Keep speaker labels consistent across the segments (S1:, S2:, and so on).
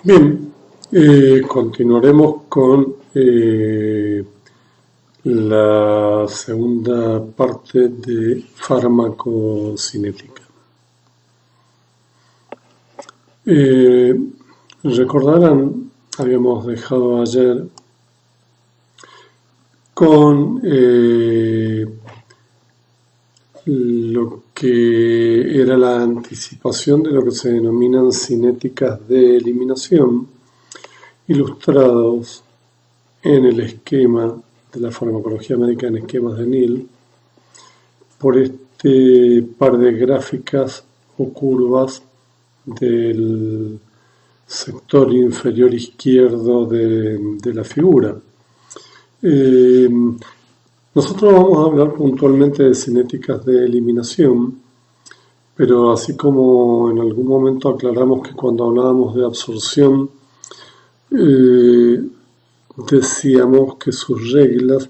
S1: Bien, continuaremos con la segunda parte de farmacocinética. Recordarán, habíamos dejado ayer con lo que era la anticipación de lo que se denominan cinéticas de eliminación, ilustrados en el esquema de la farmacología médica en esquemas de Neal, por este par de gráficas o curvas del sector inferior izquierdo de la figura. Nosotros vamos a hablar puntualmente de cinéticas de eliminación, pero así como en algún momento aclaramos que cuando hablábamos de absorción decíamos que sus reglas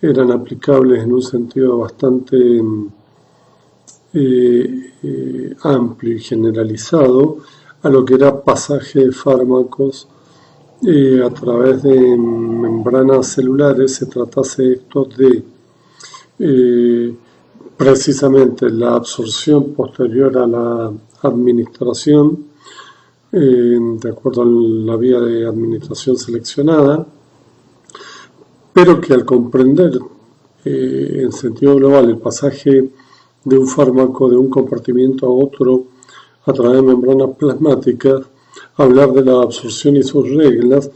S1: eran aplicables en un sentido bastante amplio y generalizado a lo que era pasaje de fármacos a través de membranas celulares, se tratase esto de precisamente la absorción posterior a la administración, de acuerdo a la vía de administración seleccionada, pero que al comprender en sentido global el pasaje de un fármaco de un compartimiento a otro a través de membranas plasmáticas, hablar de la absorción y sus reglas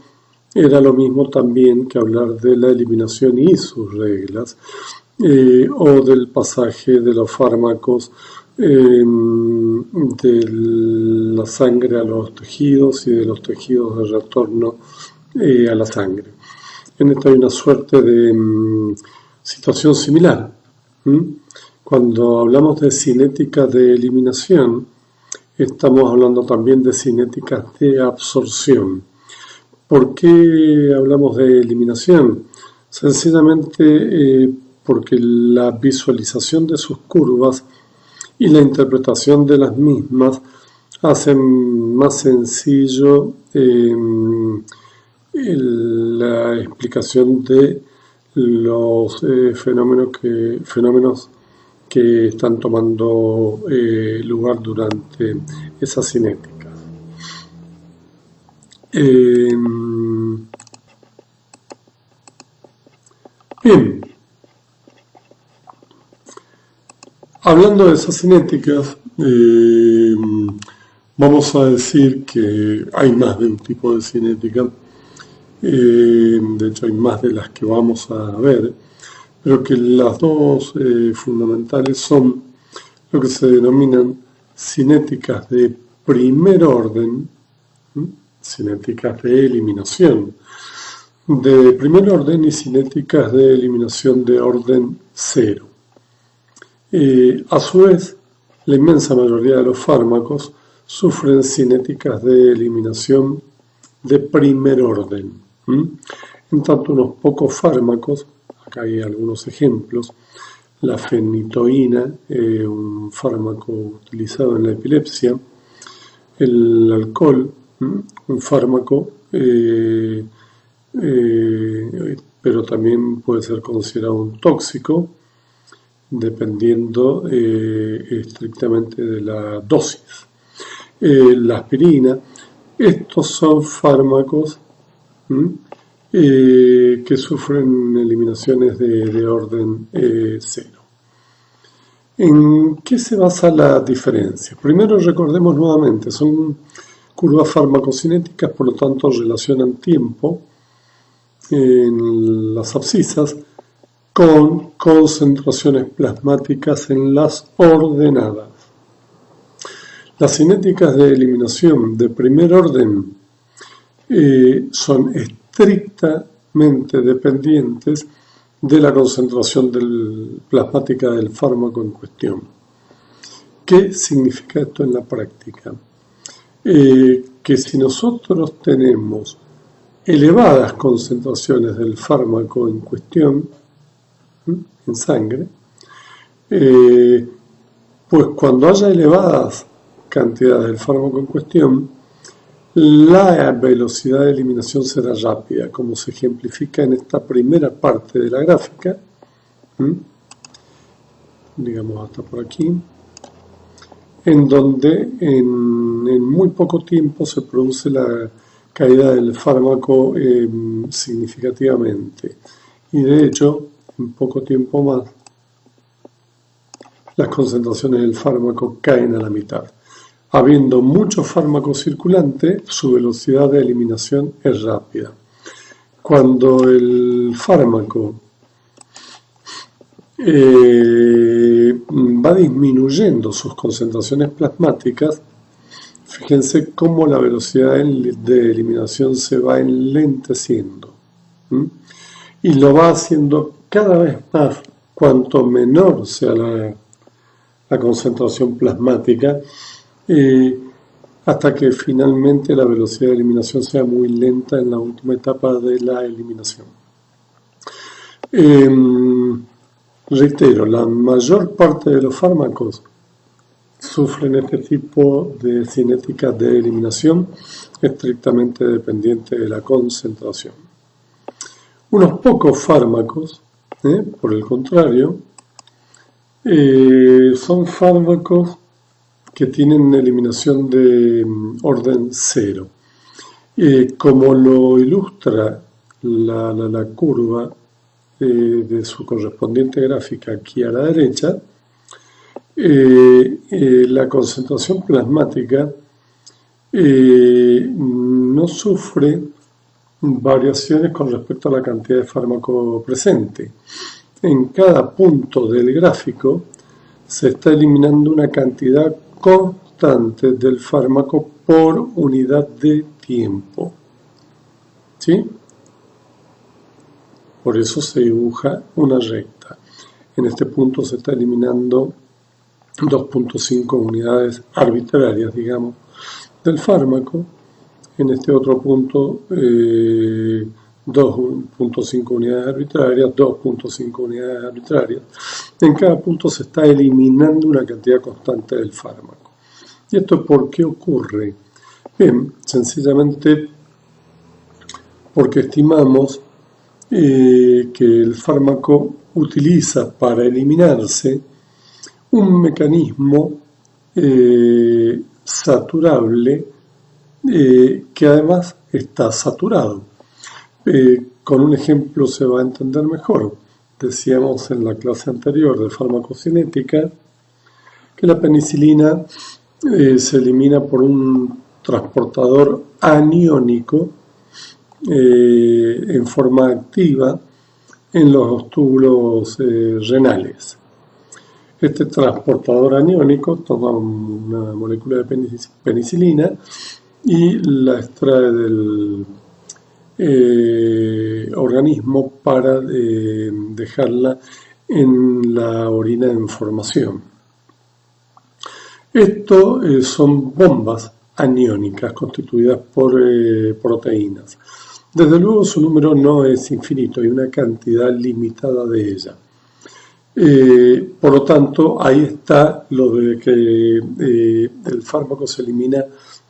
S1: era lo mismo también que hablar de la eliminación y sus reglas, o del pasaje de los fármacos de la sangre a los tejidos y de los tejidos de retorno a la sangre. En esto hay una suerte de situación similar. Cuando hablamos de cinética de eliminación, estamos hablando también de cinéticas de absorción. ¿Por qué hablamos de eliminación? Sencillamente porque la visualización de sus curvas y la interpretación de las mismas hacen más sencillo la explicación de los fenómenos que están tomando lugar durante esas cinéticas. Bien, hablando de esas cinéticas, vamos a decir que hay más de un tipo de cinética, de hecho hay más de las que vamos a ver, pero que las dos fundamentales son lo que se denominan cinéticas de primer orden, cinéticas de eliminación de primer orden y cinéticas de eliminación de orden cero. A su vez, la inmensa mayoría de los fármacos sufren cinéticas de eliminación de primer orden. En tanto, unos pocos fármacos, acá hay algunos ejemplos, la fenitoína, un fármaco utilizado en la epilepsia, el alcohol, un fármaco, pero también puede ser considerado un tóxico, dependiendo estrictamente de la dosis. La aspirina, estos son fármacos que sufren eliminaciones de orden cero. ¿En qué se basa la diferencia? Primero recordemos nuevamente, son curvas farmacocinéticas, por lo tanto relacionan tiempo en las abscisas con concentraciones plasmáticas en las ordenadas. Las cinéticas de eliminación de primer orden son estrictamente dependientes de la concentración plasmática del fármaco en cuestión. ¿Qué significa esto en la práctica? Que si nosotros tenemos elevadas concentraciones del fármaco en cuestión en sangre, pues cuando haya elevadas cantidades del fármaco en cuestión, la velocidad de eliminación será rápida, como se ejemplifica en esta primera parte de la gráfica, digamos hasta por aquí, en donde en muy poco tiempo se produce la caída del fármaco significativamente. Y de hecho, en poco tiempo más, las concentraciones del fármaco caen a la mitad. Habiendo mucho fármaco circulante, su velocidad de eliminación es rápida. Cuando el fármaco va disminuyendo sus concentraciones plasmáticas, fíjense cómo la velocidad de eliminación se va enlenteciendo. Y lo va haciendo cada vez más cuanto menor sea la concentración plasmática, hasta que finalmente la velocidad de eliminación sea muy lenta en la última etapa de la eliminación. Reitero, la mayor parte de los fármacos sufren este tipo de cinética de eliminación estrictamente dependiente de la concentración. Unos pocos fármacos, por el contrario, son fármacos que tienen eliminación de orden cero. Como lo ilustra la curva de su correspondiente gráfica aquí a la derecha, la concentración plasmática no sufre variaciones con respecto a la cantidad de fármaco presente. En cada punto del gráfico se está eliminando una cantidad constante del fármaco por unidad de tiempo. ¿Sí? Por eso se dibuja una recta. En este punto se está eliminando 2.5 unidades arbitrarias, digamos, del fármaco. En este otro punto, 2.5 unidades arbitrarias, 2.5 unidades arbitrarias. En cada punto se está eliminando una cantidad constante del fármaco. ¿Y esto por qué ocurre? Bien, sencillamente porque estimamos que el fármaco utiliza para eliminarse un mecanismo saturable que además está saturado. Con un ejemplo se va a entender mejor. Decíamos en la clase anterior de farmacocinética que la penicilina se elimina por un transportador aniónico en forma activa en los túbulos renales. Este transportador aniónico toma una molécula de penicilina y la extrae del organismo para dejarla en la orina en formación. Esto son bombas aniónicas constituidas por proteínas. Desde luego su número no es infinito, hay una cantidad limitada de ella. Por lo tanto, ahí está lo de que el fármaco se elimina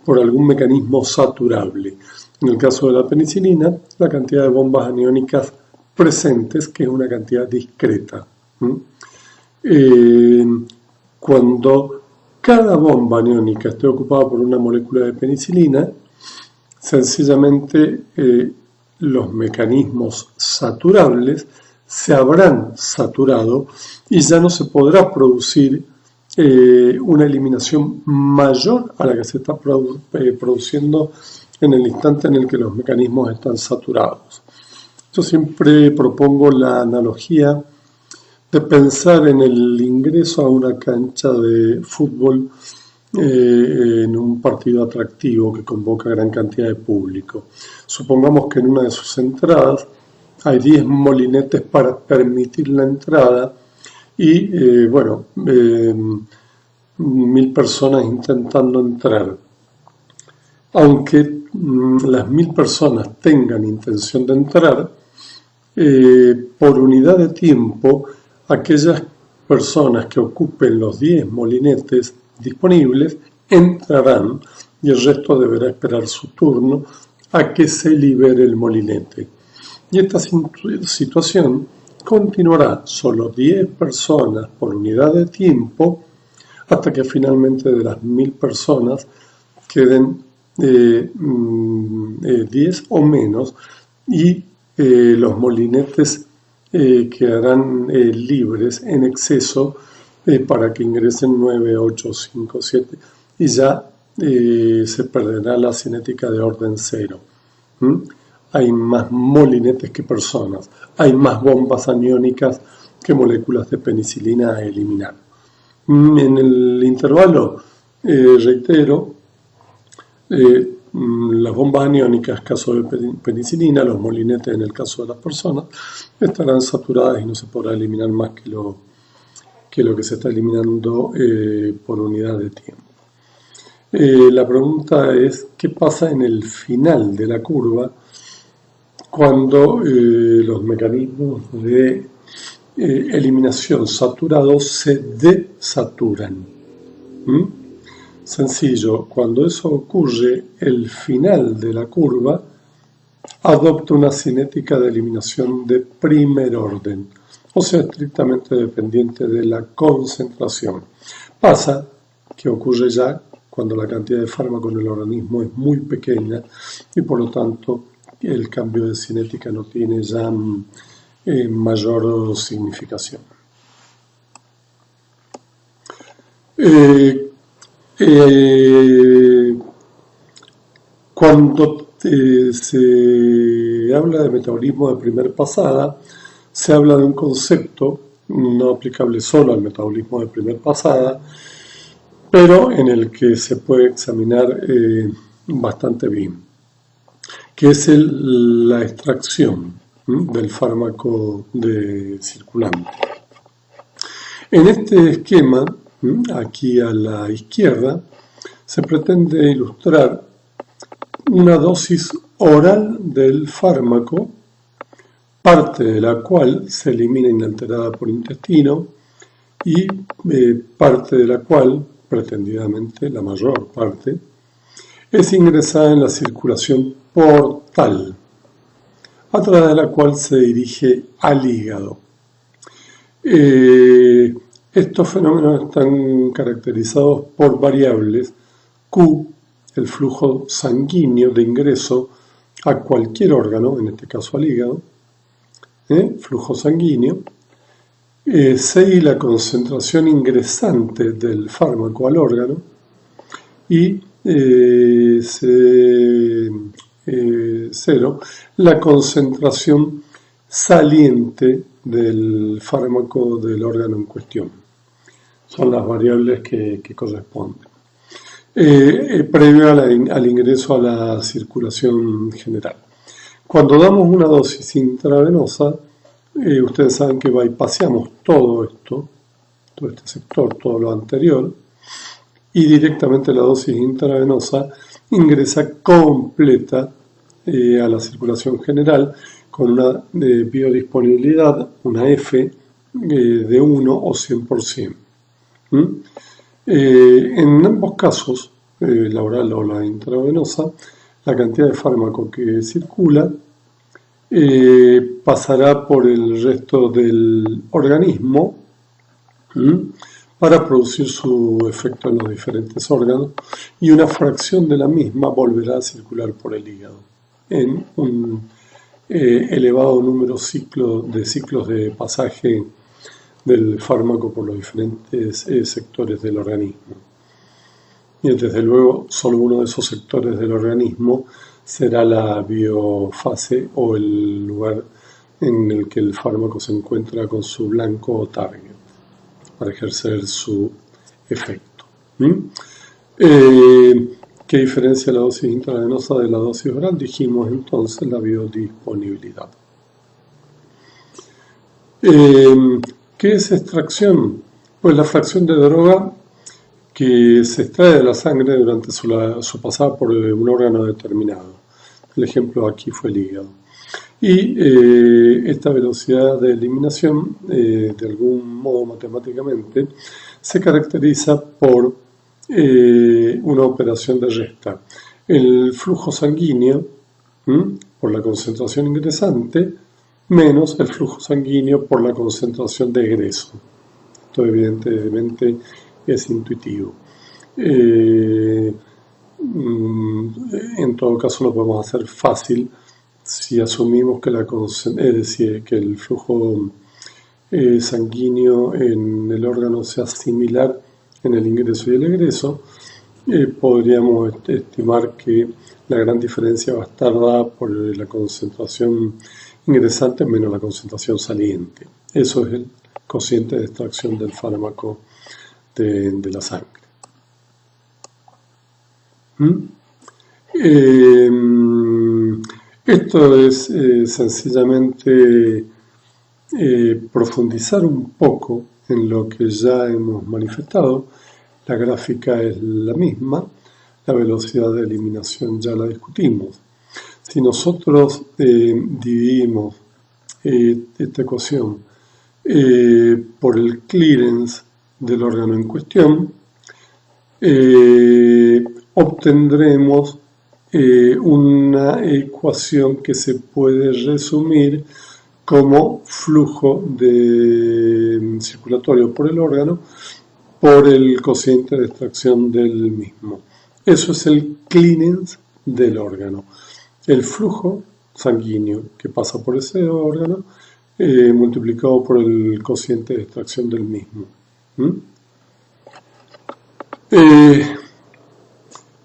S1: por algún mecanismo saturable. En el caso de la penicilina, la cantidad de bombas aniónicas presentes, que es una cantidad discreta. Cuando cada bomba aniónica esté ocupada por una molécula de penicilina, sencillamente los mecanismos saturables se habrán saturado y ya no se podrá producir una eliminación mayor a la que se está produciendo en el instante en el que los mecanismos están saturados. Yo siempre propongo la analogía de pensar en el ingreso a una cancha de fútbol en un partido atractivo que convoca gran cantidad de público. Supongamos que en una de sus entradas hay 10 molinetes para permitir la entrada y, 1000 personas intentando entrar. Aunque las 1000 personas tengan intención de entrar, por unidad de tiempo, aquellas personas que ocupen los 10 molinetes disponibles entrarán y el resto deberá esperar su turno a que se libere el molinete. Y esta situación continuará solo 10 personas por unidad de tiempo hasta que finalmente de las 1000 personas queden 10 o menos y los molinetes quedarán libres en exceso para que ingresen 9, 8, 5, 7 y ya se perderá la cinética de orden cero. Hay más molinetes que personas, hay más bombas aniónicas que moléculas de penicilina a eliminar. En el intervalo, reitero, las bombas aniónicas, caso de penicilina, los molinetes en el caso de las personas, estarán saturadas y no se podrá eliminar más que lo que se está eliminando por unidad de tiempo. La pregunta es, ¿qué pasa en el final de la curva cuando los mecanismos de eliminación saturados se desaturan? Sencillo, cuando eso ocurre, el final de la curva adopta una cinética de eliminación de primer orden, o sea, estrictamente dependiente de la concentración. Pasa que ocurre ya cuando la cantidad de fármaco en el organismo es muy pequeña y por lo tanto el cambio de cinética no tiene ya mayor significación. Cuando se habla de metabolismo de primer pasada, se habla de un concepto no aplicable solo al metabolismo de primer pasada, pero en el que se puede examinar bastante bien, que es la extracción del fármaco circulante. En este esquema, aquí a la izquierda, se pretende ilustrar una dosis oral del fármaco, parte de la cual se elimina inalterada por intestino y parte de la cual, pretendidamente la mayor parte, es ingresada en la circulación portal, a través de la cual se dirige al hígado. Estos fenómenos están caracterizados por variables Q, el flujo sanguíneo de ingreso a cualquier órgano, en este caso al hígado, flujo sanguíneo, C, la concentración ingresante del fármaco al órgano, y C0, la concentración saliente del fármaco del órgano en cuestión. Son las variables que corresponden. Previo al ingreso a la circulación general. Cuando damos una dosis intravenosa, ustedes saben que bypaseamos todo esto, todo este sector, todo lo anterior, y directamente la dosis intravenosa ingresa completa a la circulación general con una biodisponibilidad, una F, de 1 o 100%. En ambos casos, la oral o la intravenosa, la cantidad de fármaco que circula pasará por el resto del organismo para producir su efecto en los diferentes órganos y una fracción de la misma volverá a circular por el hígado en un elevado número de ciclos de pasaje del fármaco por los diferentes sectores del organismo. Y desde luego, solo uno de esos sectores del organismo será la biofase o el lugar en el que el fármaco se encuentra con su blanco o target para ejercer su efecto. ¿Qué diferencia la dosis intravenosa de la dosis oral? Dijimos entonces la biodisponibilidad. ¿Qué es extracción? Pues la fracción de droga que se extrae de la sangre durante su pasada por un órgano determinado. El ejemplo aquí fue el hígado. Y esta velocidad de eliminación, de algún modo matemáticamente, se caracteriza por una operación de resta. El flujo sanguíneo, por la concentración ingresante, menos el flujo sanguíneo por la concentración de egreso. Esto evidentemente es intuitivo. En todo caso lo podemos hacer fácil si asumimos que, que el flujo sanguíneo en el órgano sea similar en el ingreso y el egreso. Podríamos estimar que la gran diferencia va a estar dada por la concentración ingresante menos la concentración saliente. Eso es el cociente de extracción del fármaco de la sangre. Esto es sencillamente profundizar un poco en lo que ya hemos manifestado. La gráfica es la misma, la velocidad de eliminación ya la discutimos. Si nosotros dividimos esta ecuación por el clearance del órgano en cuestión, obtendremos una ecuación que se puede resumir como flujo circulatorio por el órgano por el cociente de extracción del mismo. Eso es el clearance del órgano. El flujo sanguíneo que pasa por ese órgano multiplicado por el cociente de extracción del mismo.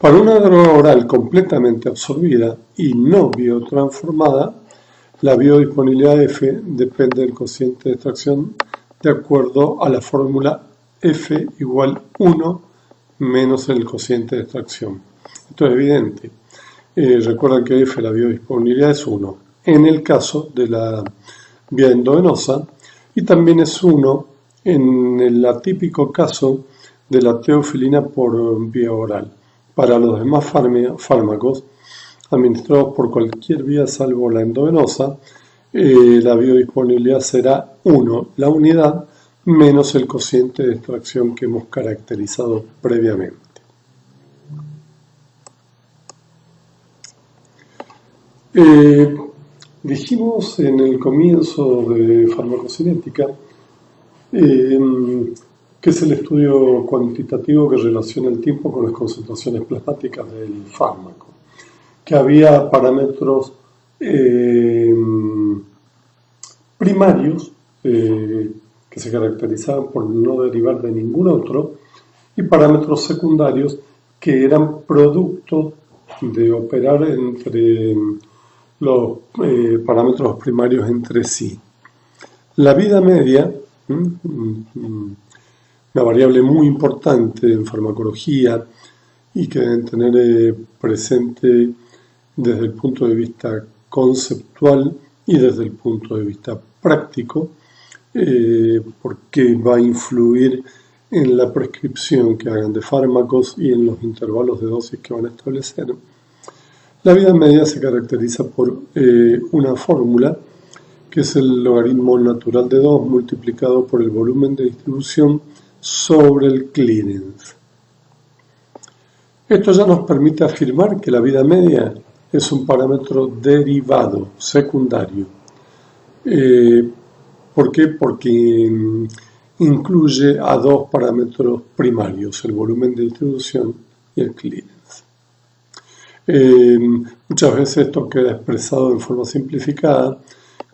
S1: Para una droga oral completamente absorbida y no biotransformada, la biodisponibilidad F depende del cociente de extracción de acuerdo a la fórmula F igual 1 menos el cociente de extracción. Esto es evidente. Recuerden que F, la biodisponibilidad, es 1 en el caso de la vía endovenosa y también es 1 en el atípico caso de la teofilina por vía oral. Para los demás fármacos administrados por cualquier vía salvo la endovenosa, la biodisponibilidad será 1, la unidad, menos el cociente de extracción que hemos caracterizado previamente. Dijimos en el comienzo de farmacocinética que es el estudio cuantitativo que relaciona el tiempo con las concentraciones plasmáticas del fármaco, que había parámetros primarios que se caracterizaban por no derivar de ningún otro y parámetros secundarios que eran producto de operar entre los parámetros primarios entre sí. La vida media, una variable muy importante en farmacología y que deben tener presente desde el punto de vista conceptual y desde el punto de vista práctico, porque va a influir en la prescripción que hagan de fármacos y en los intervalos de dosis que van a establecer. La vida media se caracteriza por una fórmula que es el logaritmo natural de 2 multiplicado por el volumen de distribución sobre el clearance. Esto ya nos permite afirmar que la vida media es un parámetro derivado, secundario. ¿Por qué? Porque incluye a dos parámetros primarios, el volumen de distribución y el clearance. Muchas veces esto queda expresado en forma simplificada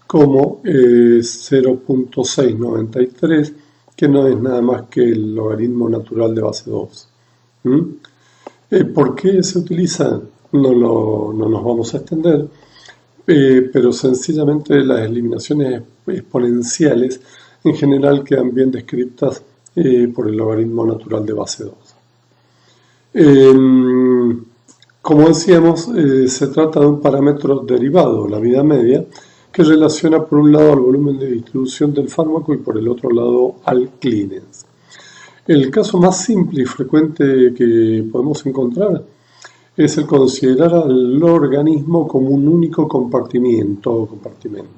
S1: como 0.693, que no es nada más que el logaritmo natural de base 2. ¿Por qué se utiliza? No nos vamos a extender, pero sencillamente las eliminaciones exponenciales en general quedan bien descritas por el logaritmo natural de base 2. Como decíamos, se trata de un parámetro derivado, la vida media, que relaciona por un lado al volumen de distribución del fármaco y por el otro lado al clearance. El caso más simple y frecuente que podemos encontrar es el considerar al organismo como un único compartimento o compartimento.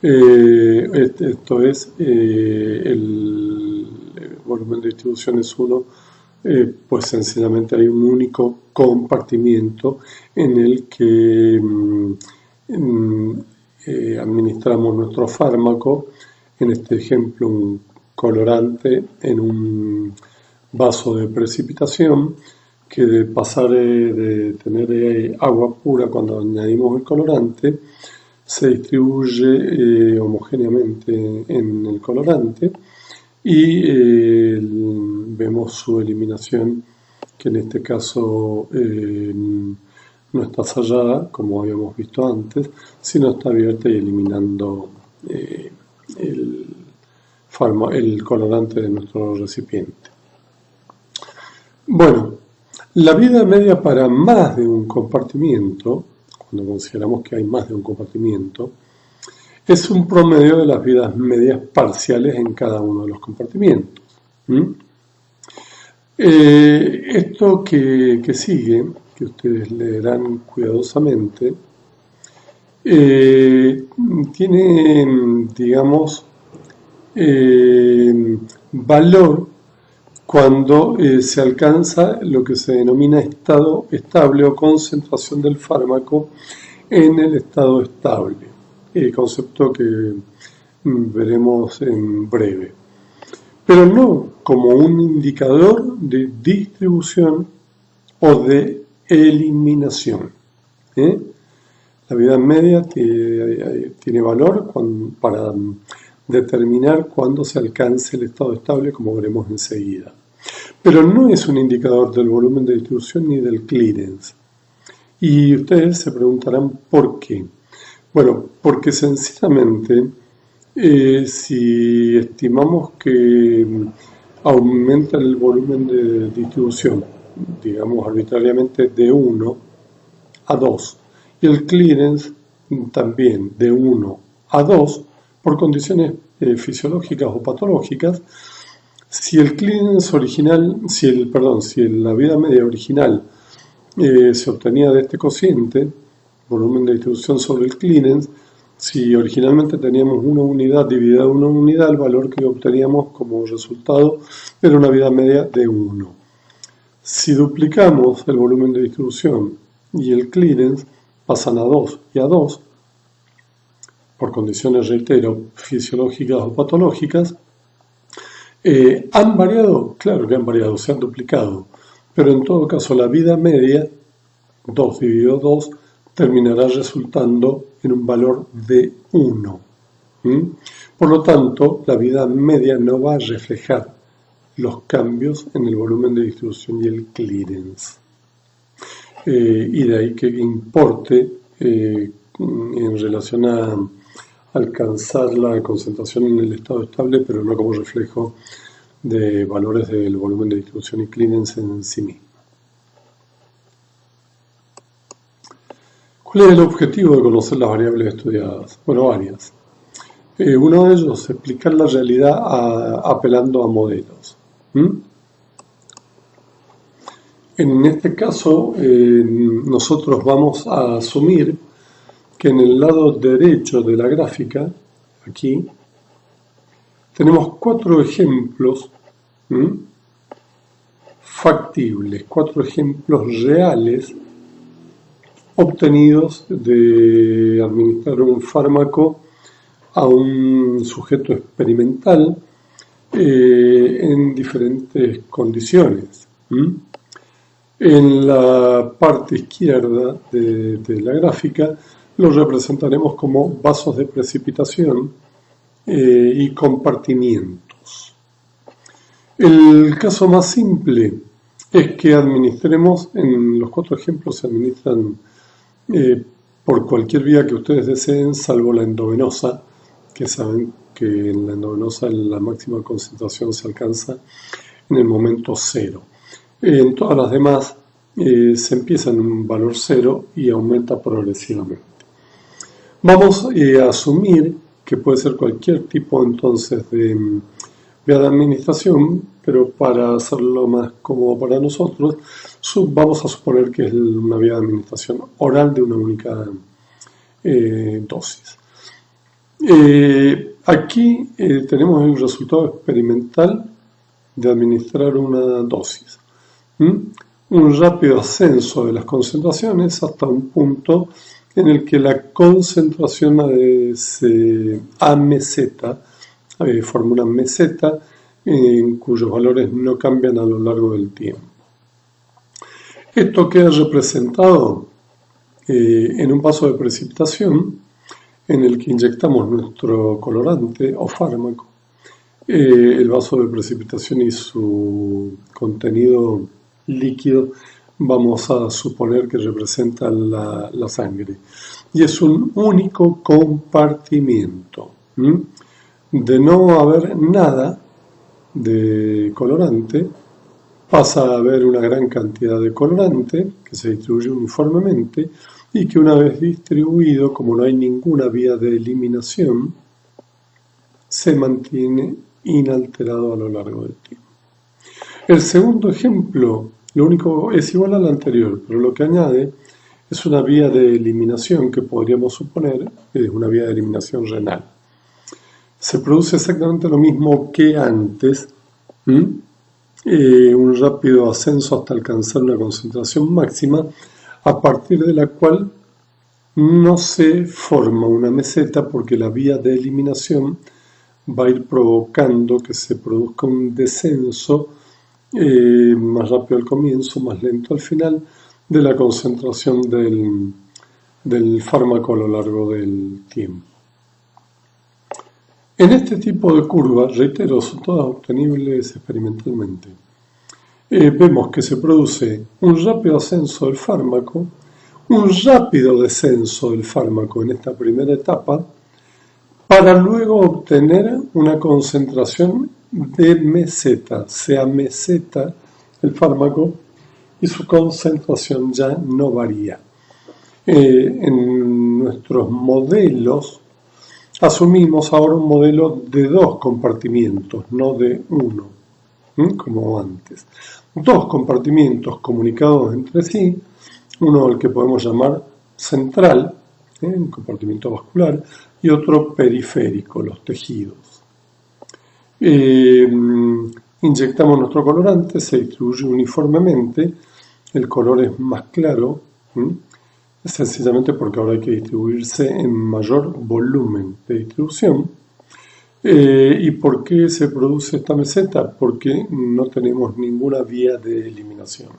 S1: Esto es volumen de distribución es 1, pues sencillamente hay un único compartimiento en el que administramos nuestro fármaco, en este ejemplo un colorante en un vaso de precipitación, que de pasar de tener agua pura cuando añadimos el colorante, se distribuye homogéneamente en el colorante y vemos su eliminación, que en este caso no está sellada, como habíamos visto antes, sino está abierta y eliminando el colorante de nuestro recipiente. Bueno, la vida media para más de un compartimiento, cuando consideramos que hay más de un compartimiento, es un promedio de las vidas medias parciales en cada uno de los compartimientos. Esto que sigue, que ustedes leerán cuidadosamente, tiene, digamos, valor cuando se alcanza lo que se denomina estado estable o concentración del fármaco en el estado estable, concepto que veremos en breve, pero no como un indicador de distribución o de eliminación. La vida media tiene valor para determinar cuándo se alcance el estado estable, como veremos enseguida. Pero no es un indicador del volumen de distribución ni del clearance. Y ustedes se preguntarán por qué. Bueno, porque sencillamente si estimamos que aumenta el volumen de distribución, digamos arbitrariamente de 1 a 2, y el clearance también de 1 a 2, por condiciones fisiológicas o patológicas, si el clearance original, si la vida media original se obtenía de este cociente, volumen de distribución sobre el clearance, si originalmente teníamos una unidad dividida en una unidad, el valor que obteníamos como resultado era una vida media de 1. Si duplicamos el volumen de distribución y el clearance, pasan a 2 y a 2, por condiciones, reitero, fisiológicas o patológicas, ¿han variado? Claro que han variado, se han duplicado, pero en todo caso la vida media, 2 dividido 2, terminará resultando en un valor de 1. Por lo tanto, la vida media no va a reflejar los cambios en el volumen de distribución y el clearance. Y de ahí que importe en relación a alcanzar la concentración en el estado estable, pero no como reflejo de valores del volumen de distribución y clearance en sí mismo. ¿Cuál es el objetivo de conocer las variables estudiadas? Bueno, varias. Uno de ellos es explicar la realidad apelando a modelos. En este caso, nosotros vamos a asumir que en el lado derecho de la gráfica, aquí, tenemos 4 ejemplos factibles, 4 ejemplos reales obtenidos de administrar un fármaco a un sujeto experimental en diferentes condiciones. En la parte izquierda de la gráfica los representaremos como vasos de precipitación y compartimientos. El caso más simple es que administremos, en los 4 ejemplos se administran por cualquier vía que ustedes deseen, salvo la endovenosa, que saben que en la endovenosa la máxima concentración se alcanza en el momento 0. En todas las demás se empieza en un valor 0 y aumenta progresivamente. Vamos a asumir que puede ser cualquier tipo entonces de vía de administración, pero para hacerlo más cómodo para nosotros, vamos a suponer que es una vía de administración oral de una única dosis. Aquí tenemos el resultado experimental de administrar una dosis. Un rápido ascenso de las concentraciones hasta un punto en el que la concentración A meseta forma una meseta en cuyos valores no cambian a lo largo del tiempo. Esto queda representado en un vaso de precipitación en el que inyectamos nuestro colorante o fármaco. El vaso de precipitación y su contenido líquido vamos a suponer que representa la sangre. Y es un único compartimiento. De no haber nada de colorante, pasa a haber una gran cantidad de colorante que se distribuye uniformemente y que una vez distribuido, como no hay ninguna vía de eliminación, se mantiene inalterado a lo largo del tiempo. El segundo ejemplo, lo único es igual al anterior, pero lo que añade es una vía de eliminación que podríamos suponer es una vía de eliminación renal. Se produce exactamente lo mismo que antes, un rápido ascenso hasta alcanzar una concentración máxima, a partir de la cual no se forma una meseta porque la vía de eliminación va a ir provocando que se produzca un descenso más rápido al comienzo, más lento al final, de la concentración del fármaco a lo largo del tiempo. En este tipo de curvas, reitero, son todas obtenibles experimentalmente. Vemos que se produce un rápido ascenso del fármaco, un rápido descenso del fármaco en esta primera etapa, para luego obtener una concentración de meseta, sea meseta el fármaco y su concentración ya no varía. En nuestros modelos asumimos ahora un modelo de dos compartimientos, no de uno, como antes. Dos compartimientos comunicados entre sí, uno al que podemos llamar central, un compartimiento vascular, y otro periférico, los tejidos. Inyectamos nuestro colorante, se distribuye uniformemente, el color es más claro, sencillamente porque ahora hay que distribuirse en mayor volumen de distribución. ¿Y por qué se produce esta meseta? Porque no tenemos ninguna vía de eliminación.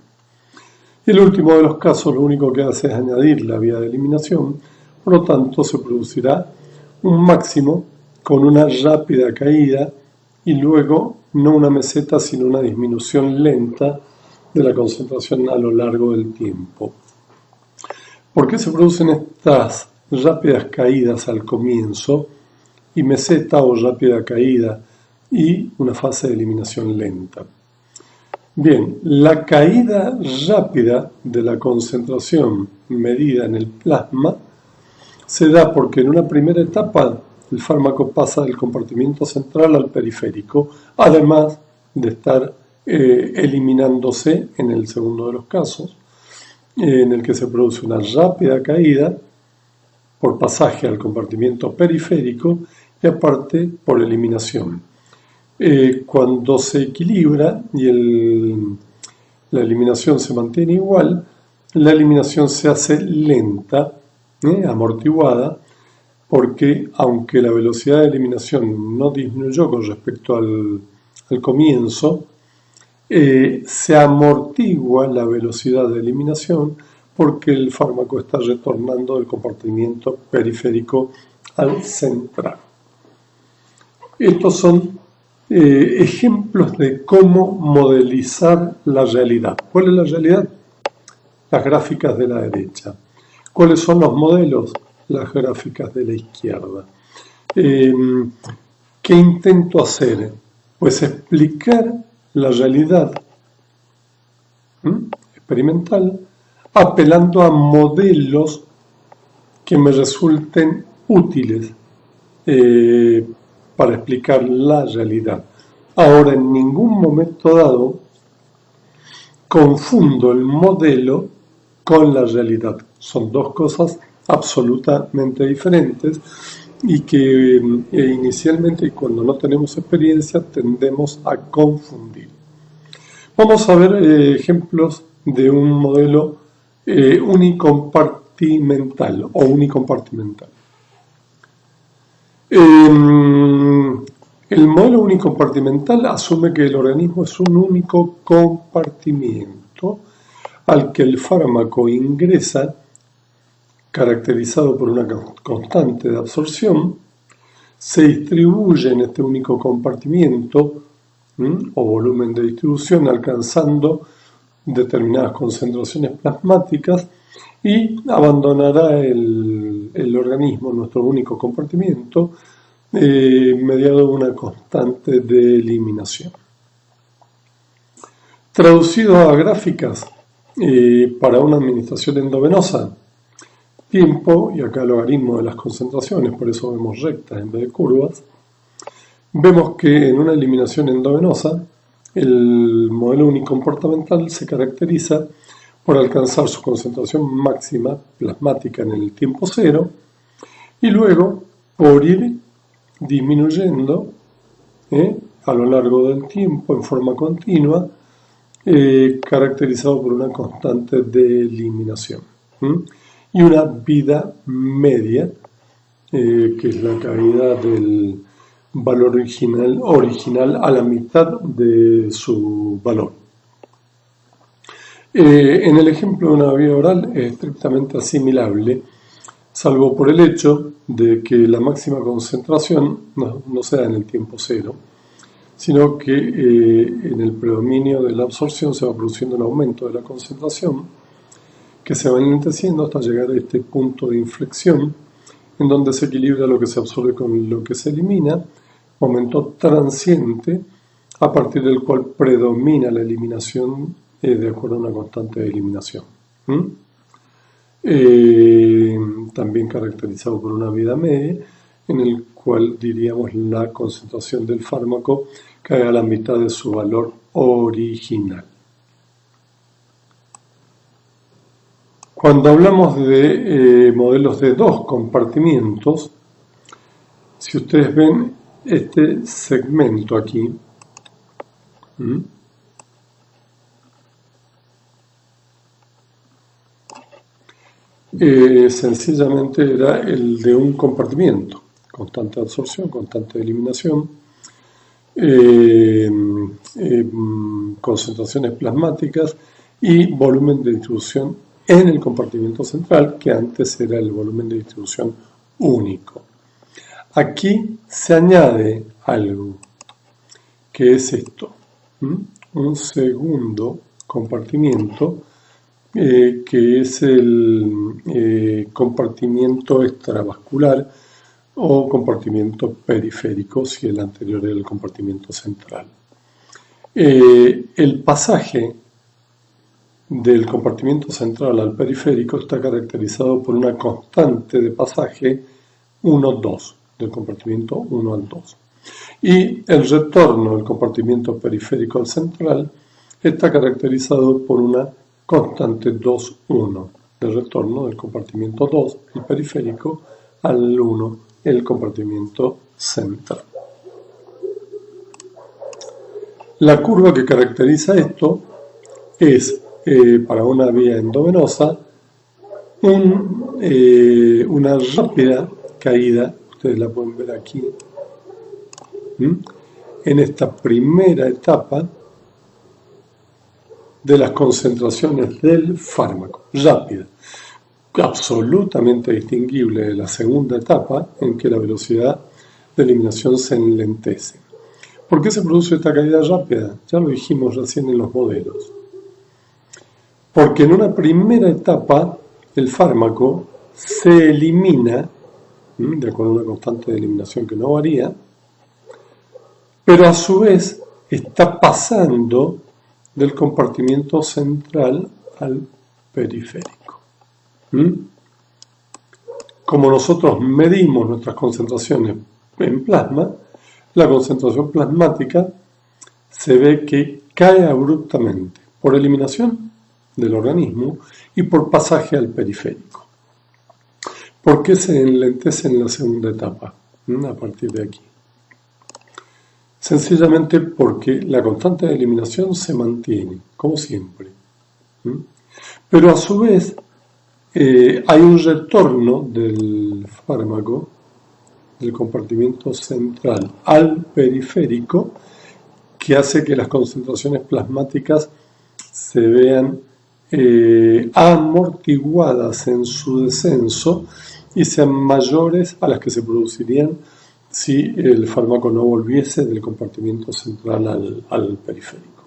S1: El último de los casos lo único que hace es añadir la vía de eliminación, por lo tanto se producirá un máximo con una rápida caída y luego no una meseta sino una disminución lenta de la concentración a lo largo del tiempo. ¿Por qué se producen estas rápidas caídas al comienzo y meseta o rápida caída y una fase de eliminación lenta? Bien, la caída rápida de la concentración medida en el plasma se da porque en una primera etapa el fármaco pasa del compartimiento central al periférico, además de estar eliminándose en el segundo de los casos, en el que se produce una rápida caída por pasaje al compartimiento periférico y aparte por eliminación. Cuando se equilibra y la eliminación se mantiene igual, la eliminación se hace lenta, amortiguada, porque aunque la velocidad de eliminación no disminuyó con respecto al comienzo, se amortigua la velocidad de eliminación porque el fármaco está retornando del compartimiento periférico al central. Estos son ejemplos de cómo modelizar la realidad. ¿Cuál es la realidad? Las gráficas de la derecha. ¿Cuáles son los modelos? Las gráficas de la izquierda. ¿Qué intento hacer? Pues explicar la realidad experimental apelando a modelos que me resulten útiles para explicar la realidad. Ahora, en ningún momento dado confundo el modelo con la realidad. Son dos cosas absolutamente diferentes y que inicialmente, cuando no tenemos experiencia, tendemos a confundir. Vamos a ver ejemplos de un modelo unicompartimental o unicompartimental. El modelo unicompartimental asume que el organismo es un único compartimiento al que el fármaco ingresa, caracterizado por una constante de absorción, se distribuye en este único compartimiento o volumen de distribución, alcanzando determinadas concentraciones plasmáticas, y abandonará el organismo, nuestro único compartimiento, mediado una constante de eliminación. Traducido a gráficas, para una administración endovenosa, tiempo, y acá el logaritmo de las concentraciones, por eso vemos rectas en vez de curvas, vemos que en una eliminación endovenosa el modelo unicompartimental se caracteriza por alcanzar su concentración máxima plasmática en el tiempo cero y luego por ir disminuyendo a lo largo del tiempo en forma continua, caracterizado por una constante de eliminación y una vida media, que es la caída del valor original a la mitad de su valor. En el ejemplo de una vía oral es estrictamente asimilable, salvo por el hecho de que la máxima concentración no se da en el tiempo cero, sino que en el predominio de la absorción se va produciendo un aumento de la concentración que se va enlenteciendo hasta llegar a este punto de inflexión en donde se equilibra lo que se absorbe con lo que se elimina, momento transiente a partir del cual predomina la eliminación de acuerdo a una constante de eliminación. También caracterizado por una vida media, en el cual diríamos la concentración del fármaco cae a la mitad de su valor original. Cuando hablamos de modelos de dos compartimientos, si ustedes ven este segmento aquí, sencillamente era el de un compartimiento, constante de absorción, constante de eliminación, concentraciones plasmáticas y volumen de distribución en el compartimiento central, que antes era el volumen de distribución único. Aquí se añade algo, que es esto, un segundo compartimiento, que es el compartimiento extravascular o compartimiento periférico, si el anterior era el compartimiento central. El pasaje del compartimiento central al periférico está caracterizado por una constante de pasaje 1,2, del compartimiento 1 al 2. Y el retorno del compartimiento periférico al central está caracterizado por una constante 2,1, del retorno del compartimiento 2, el periférico, al 1, el compartimiento central. La curva que caracteriza esto es, para una vía endovenosa, una rápida caída, ustedes la pueden ver aquí, en esta primera etapa de las concentraciones del fármaco, rápida, absolutamente distinguible de la segunda etapa, en que la velocidad de eliminación se enlentece. ¿Por qué se produce esta caída rápida? Ya lo dijimos recién en los modelos. Porque en una primera etapa el fármaco se elimina, de acuerdo a una constante de eliminación que no varía, pero a su vez está pasando del compartimiento central al periférico. Como nosotros medimos nuestras concentraciones en plasma, la concentración plasmática se ve que cae abruptamente por eliminación del organismo y por pasaje al periférico. ¿Por qué se enlentece en la segunda etapa? A partir de aquí. Sencillamente porque la constante de eliminación se mantiene, como siempre. Pero a su vez hay un retorno del fármaco, del compartimiento central al periférico, que hace que las concentraciones plasmáticas se vean amortiguadas en su descenso y sean mayores a las que se producirían si el fármaco no volviese del compartimiento central al periférico.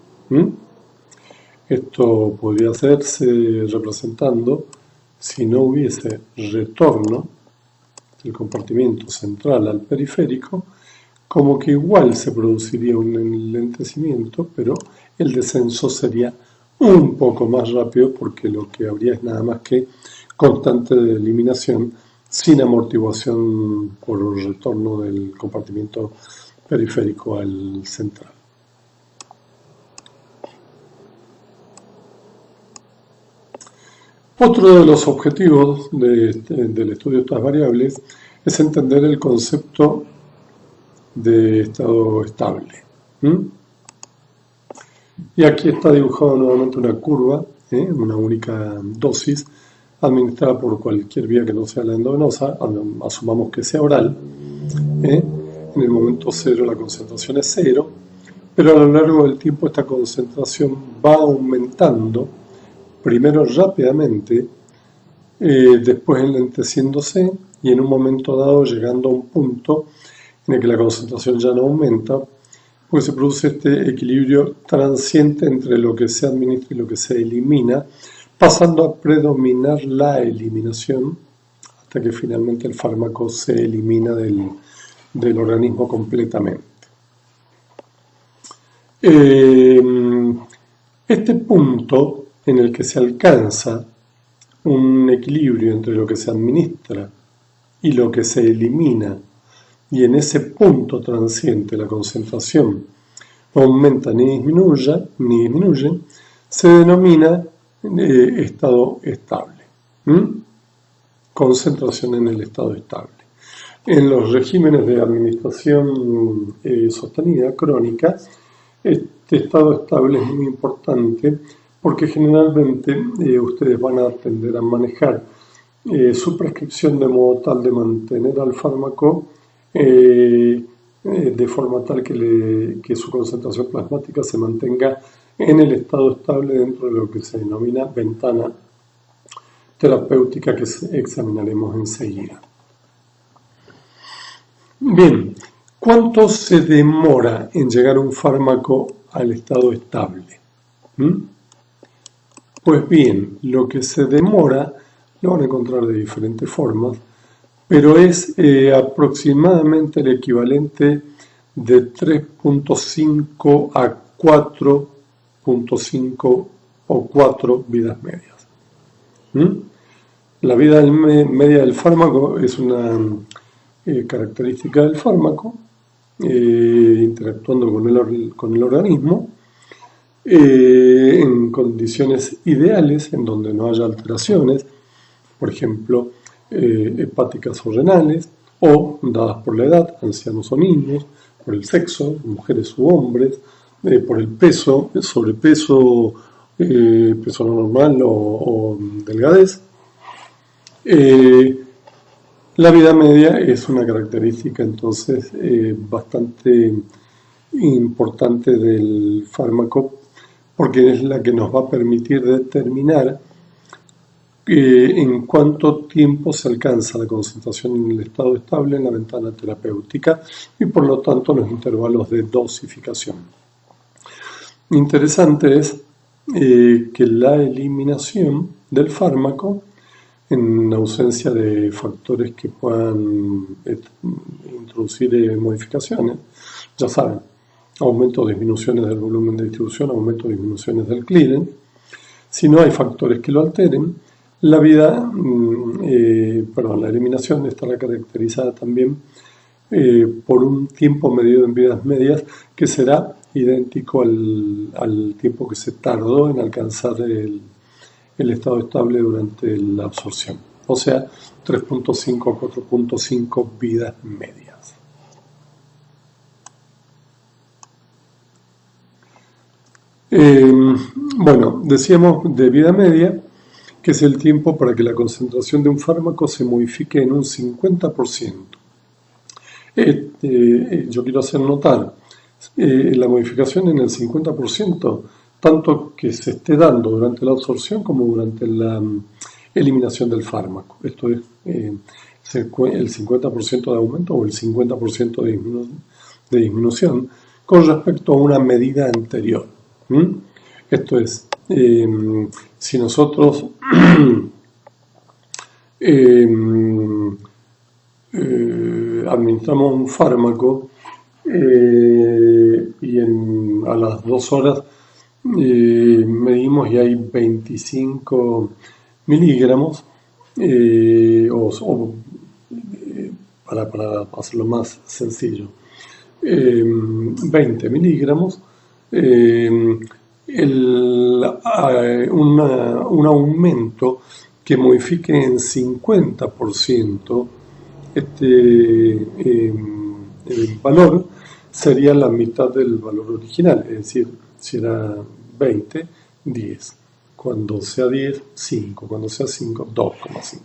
S1: Esto podría hacerse representando, si no hubiese retorno del compartimiento central al periférico, como que igual se produciría un enlentecimiento, pero el descenso sería un poco más rápido porque lo que habría es nada más que constante de eliminación sin amortiguación por el retorno del compartimiento periférico al central. Otro de los objetivos del estudio de estas variables es entender el concepto de estado estable. Y aquí está dibujada nuevamente una curva, una única dosis, administrada por cualquier vía que no sea la endovenosa, asumamos que sea oral. En el momento cero la concentración es cero, pero a lo largo del tiempo esta concentración va aumentando, primero rápidamente, después enlenteciéndose y en un momento dado llegando a un punto en el que la concentración ya no aumenta, pues se produce este equilibrio transiente entre lo que se administra y lo que se elimina, pasando a predominar la eliminación hasta que finalmente el fármaco se elimina del organismo completamente. Este punto en el que se alcanza un equilibrio entre lo que se administra y lo que se elimina, y en ese punto transiente la concentración no aumenta ni disminuye, se denomina estado estable. Concentración en el estado estable. En los regímenes de administración sostenida crónica, este estado estable es muy importante porque generalmente ustedes van a tender a manejar su prescripción de modo tal de mantener al fármaco de forma tal que su concentración plasmática se mantenga en el estado estable dentro de lo que se denomina ventana terapéutica que examinaremos enseguida. Bien, ¿cuánto se demora en llegar un fármaco al estado estable? Pues bien, lo que se demora lo van a encontrar de diferentes formas, pero es aproximadamente el equivalente de 3.5 a 4.5 o 4 vidas medias. La vida media del fármaco es una característica del fármaco, interactuando con el organismo, en condiciones ideales, en donde no haya alteraciones, por ejemplo, hepáticas o renales, o dadas por la edad, ancianos o niños, por el sexo, mujeres u hombres, por el peso, sobrepeso, peso no normal o delgadez. La vida media es una característica entonces bastante importante del fármaco porque es la que nos va a permitir determinar en cuánto tiempo se alcanza la concentración en el estado estable en la ventana terapéutica y por lo tanto los intervalos de dosificación. Interesante es que la eliminación del fármaco, en ausencia de factores que puedan introducir modificaciones, ya saben, aumento o disminuciones del volumen de distribución, aumento o disminuciones del clearance. Si no hay factores que lo alteren, la eliminación estará caracterizada también por un tiempo medido en vidas medias que será idéntico al tiempo que se tardó en alcanzar el estado estable durante la absorción. o sea, 3.5 a 4.5 vidas medias. Bueno, decíamos de vida media, que es el tiempo para que la concentración de un fármaco se modifique en un 50%. Yo quiero hacer notar la modificación en el 50%, tanto que se esté dando durante la absorción como durante la eliminación del fármaco. Esto es el 50% de aumento o el 50% de disminución con respecto a una medida anterior. Esto es, si nosotros administramos un fármaco y a las 2 horas medimos y hay 25 miligramos, para hacerlo más sencillo, 20 miligramos, un aumento que modifique en 50% el valor sería la mitad del valor original, es decir, si era 20, 10. Cuando sea 10, 5. Cuando sea 5, 2,5.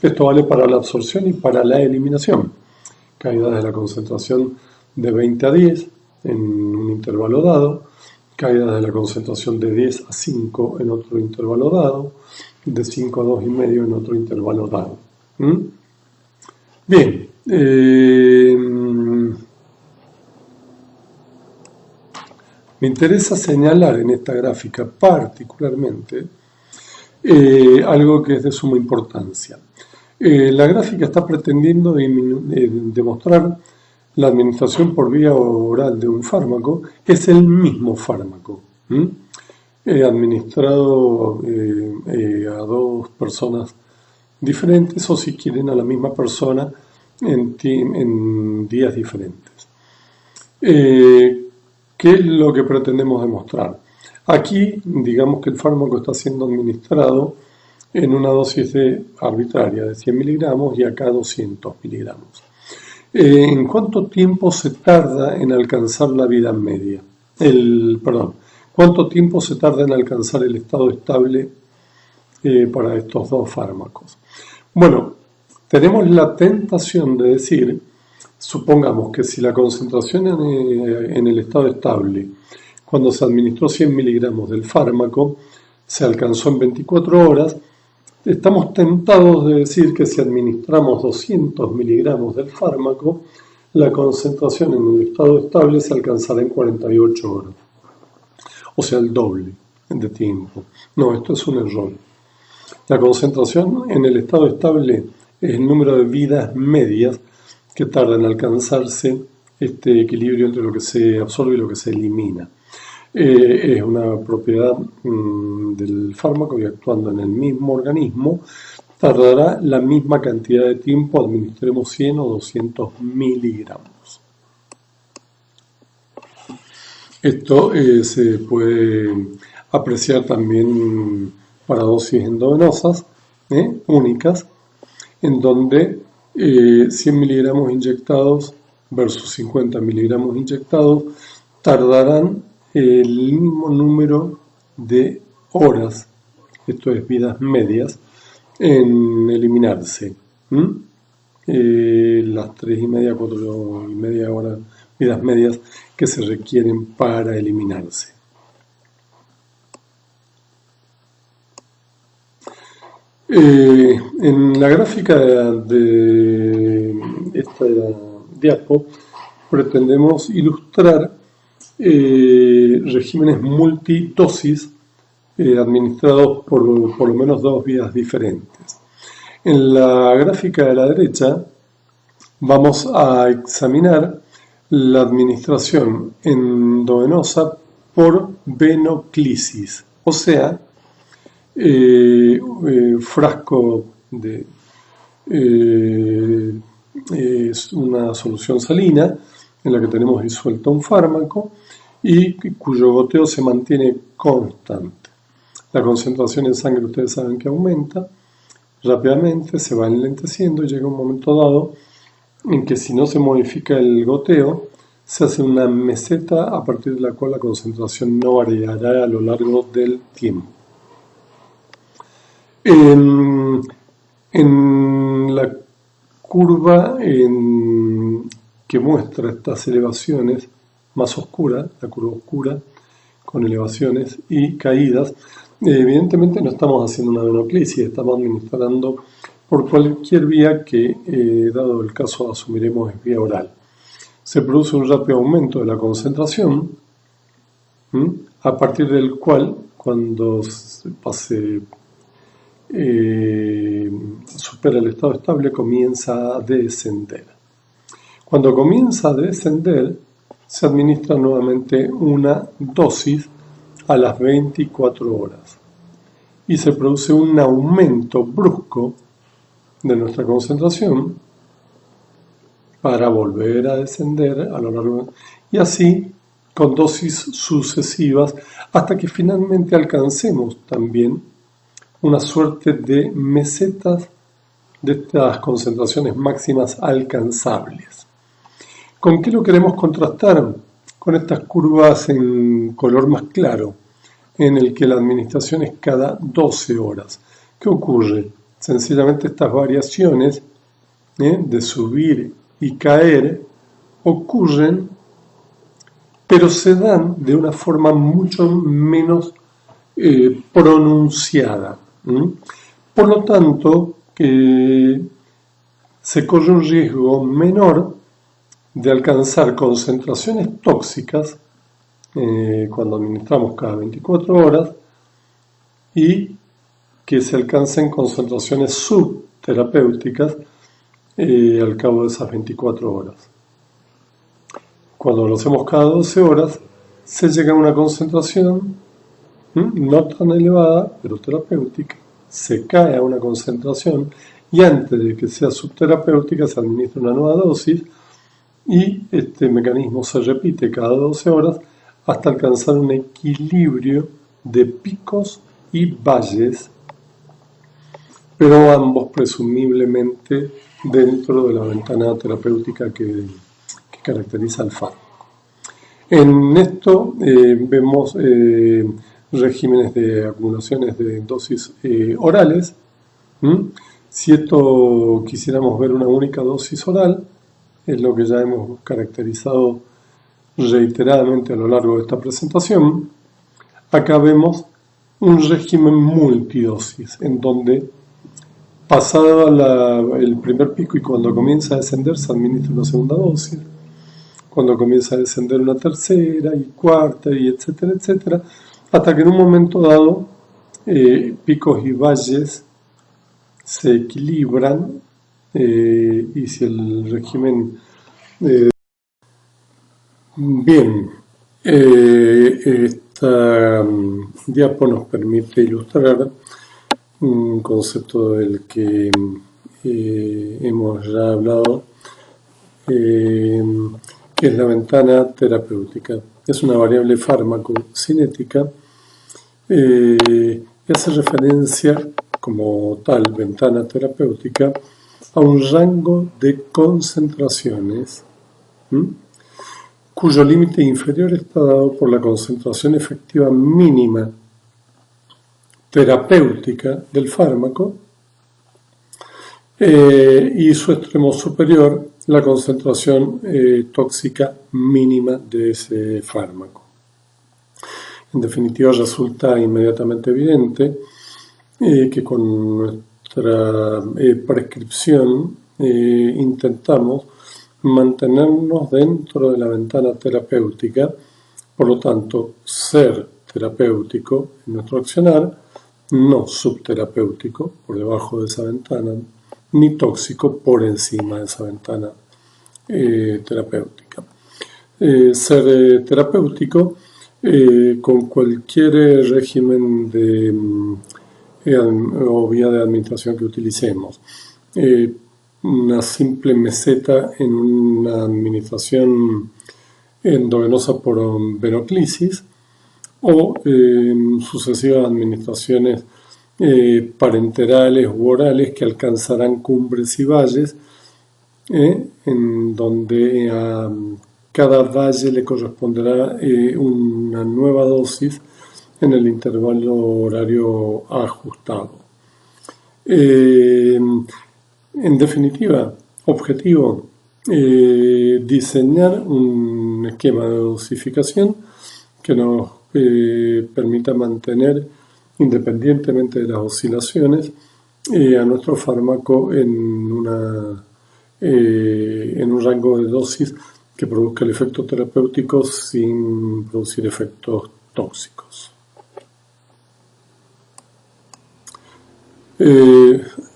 S1: Esto vale para la absorción y para la eliminación. Caídas de la concentración de 20 a 10 en un intervalo dado, caídas de la concentración de 10 a 5 en otro intervalo dado, de 5 a 2,5 en otro intervalo dado. Bien, me interesa señalar en esta gráfica particularmente algo que es de suma importancia. La gráfica está pretendiendo demostrar la administración por vía oral de un fármaco. Es el mismo fármaco, administrado a dos personas diferentes, o si quieren a la misma persona en días diferentes. ¿Qué es lo que pretendemos demostrar? Aquí, digamos que el fármaco está siendo administrado en una dosis arbitraria de 100 miligramos y acá 200 miligramos. ¿En cuánto tiempo se tarda en alcanzar la vida media? ¿Cuánto tiempo se tarda en alcanzar el estado estable para estos dos fármacos? Bueno, tenemos la tentación de decir, supongamos que si la concentración en el estado estable, cuando se administró 100 miligramos del fármaco, se alcanzó en 24 horas, estamos tentados de decir que si administramos 200 miligramos del fármaco, la concentración en el estado estable se alcanzará en 48 horas. O sea, el doble de tiempo. No, esto es un error. La concentración en el estado estable es el número de vidas medias que tarda en alcanzarse este equilibrio entre lo que se absorbe y lo que se elimina. Es una propiedad del fármaco y actuando en el mismo organismo tardará la misma cantidad de tiempo, administremos 100 o 200 miligramos. Esto se puede apreciar también para dosis endovenosas únicas, en donde 100 miligramos inyectados versus 50 miligramos inyectados tardarán el mismo número de horas, esto es vidas medias, en eliminarse. Las 3,5, 4,5 horas, vidas medias que se requieren para eliminarse. En la gráfica de esta diapo pretendemos ilustrar regímenes multidosis administrados por lo menos dos vías diferentes. En la gráfica de la derecha vamos a examinar la administración endovenosa por venoclisis, o sea, frasco es una solución salina en la que tenemos disuelto un fármaco y cuyo goteo se mantiene constante. La concentración en sangre ustedes saben que aumenta, rápidamente, se va enlenteciendo y llega un momento dado en que si no se modifica el goteo, se hace una meseta a partir de la cual la concentración no variará a lo largo del tiempo. En la curva que muestra estas elevaciones más oscura, la curva oscura, con elevaciones y caídas, evidentemente no estamos haciendo una venoclisis, estamos administrando por cualquier vía que, dado el caso, asumiremos es vía oral. Se produce un rápido aumento de la concentración, a partir del cual, cuando supera el estado estable, comienza a descender. Cuando comienza a descender, se administra nuevamente una dosis a las 24 horas y se produce un aumento brusco de nuestra concentración para volver a descender a lo largo y así con dosis sucesivas hasta que finalmente alcancemos también una suerte de mesetas de estas concentraciones máximas alcanzables. ¿Con qué lo queremos contrastar? Con estas curvas en color más claro, en el que la administración es cada 12 horas. ¿Qué ocurre? Sencillamente estas variaciones de subir y caer ocurren, pero se dan de una forma mucho menos pronunciada. Por lo tanto, se corre un riesgo menor de alcanzar concentraciones tóxicas cuando administramos cada 24 horas y que se alcancen concentraciones subterapéuticas al cabo de esas 24 horas. Cuando lo hacemos cada 12 horas, se llega a una concentración no tan elevada, pero terapéutica, se cae a una concentración y antes de que sea subterapéutica se administra una nueva dosis y este mecanismo se repite cada 12 horas hasta alcanzar un equilibrio de picos y valles, pero ambos presumiblemente dentro de la ventana terapéutica que caracteriza al fármaco. En esto vemos regímenes de acumulaciones de dosis orales. Si esto quisiéramos ver una única dosis oral, es lo que ya hemos caracterizado reiteradamente a lo largo de esta presentación. Acá vemos un régimen multidosis, en donde pasado el primer pico y cuando comienza a descender se administra una segunda dosis, cuando comienza a descender una tercera y cuarta y etcétera, etcétera, hasta que en un momento dado picos y valles se equilibran y si el régimen... Bien, esta diapo nos permite ilustrar un concepto del que hemos ya hablado, que es la ventana terapéutica. Es una variable farmacocinética que hace referencia como tal ventana terapéutica a un rango de concentraciones cuyo límite inferior está dado por la concentración efectiva mínima terapéutica del fármaco y su extremo superior, la concentración tóxica mínima de ese fármaco. En definitiva, resulta inmediatamente evidente que con nuestra prescripción intentamos mantenernos dentro de la ventana terapéutica, por lo tanto, ser terapéutico en nuestro accionar, no subterapéutico por debajo de esa ventana, ni tóxico por encima de esa ventana terapéutica. Ser terapéutico con cualquier régimen o vía de administración que utilicemos. Una simple meseta en una administración endovenosa por venoclisis o sucesivas administraciones parenterales u orales que alcanzarán cumbres y valles, en donde a cada valle le corresponderá una nueva dosis en el intervalo horario ajustado. En definitiva, objetivo, diseñar un esquema de dosificación que nos permita mantener, independientemente de las oscilaciones, a nuestro fármaco en un rango de dosis que produzca el efecto terapéutico sin producir efectos tóxicos.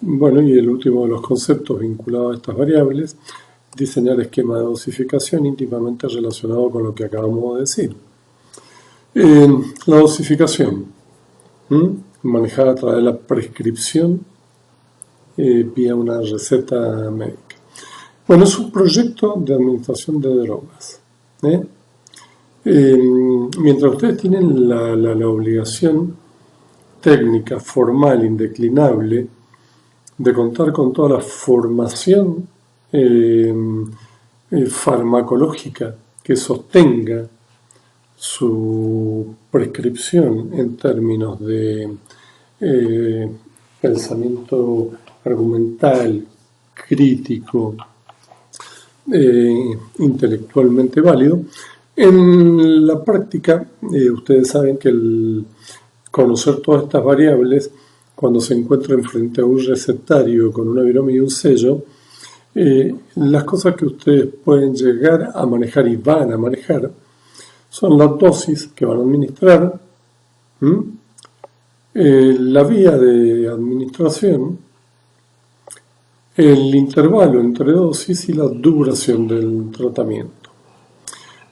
S1: Bueno, y el último de los conceptos vinculados a estas variables, diseñar esquema de dosificación íntimamente relacionado con lo que acabamos de decir. La dosificación, manejada a través de la prescripción vía una receta médica. Bueno, es un proyecto de administración de drogas. Mientras ustedes tienen la obligación técnica, formal, indeclinable, de contar con toda la formación farmacológica que sostenga su prescripción en términos de pensamiento argumental, crítico, intelectualmente válido. En la práctica, ustedes saben que el conocer todas estas variables, cuando se encuentran frente a un recetario con una virome y un sello, las cosas que ustedes pueden llegar a manejar y van a manejar son las dosis que van a administrar, la vía de administración, el intervalo entre dosis y la duración del tratamiento.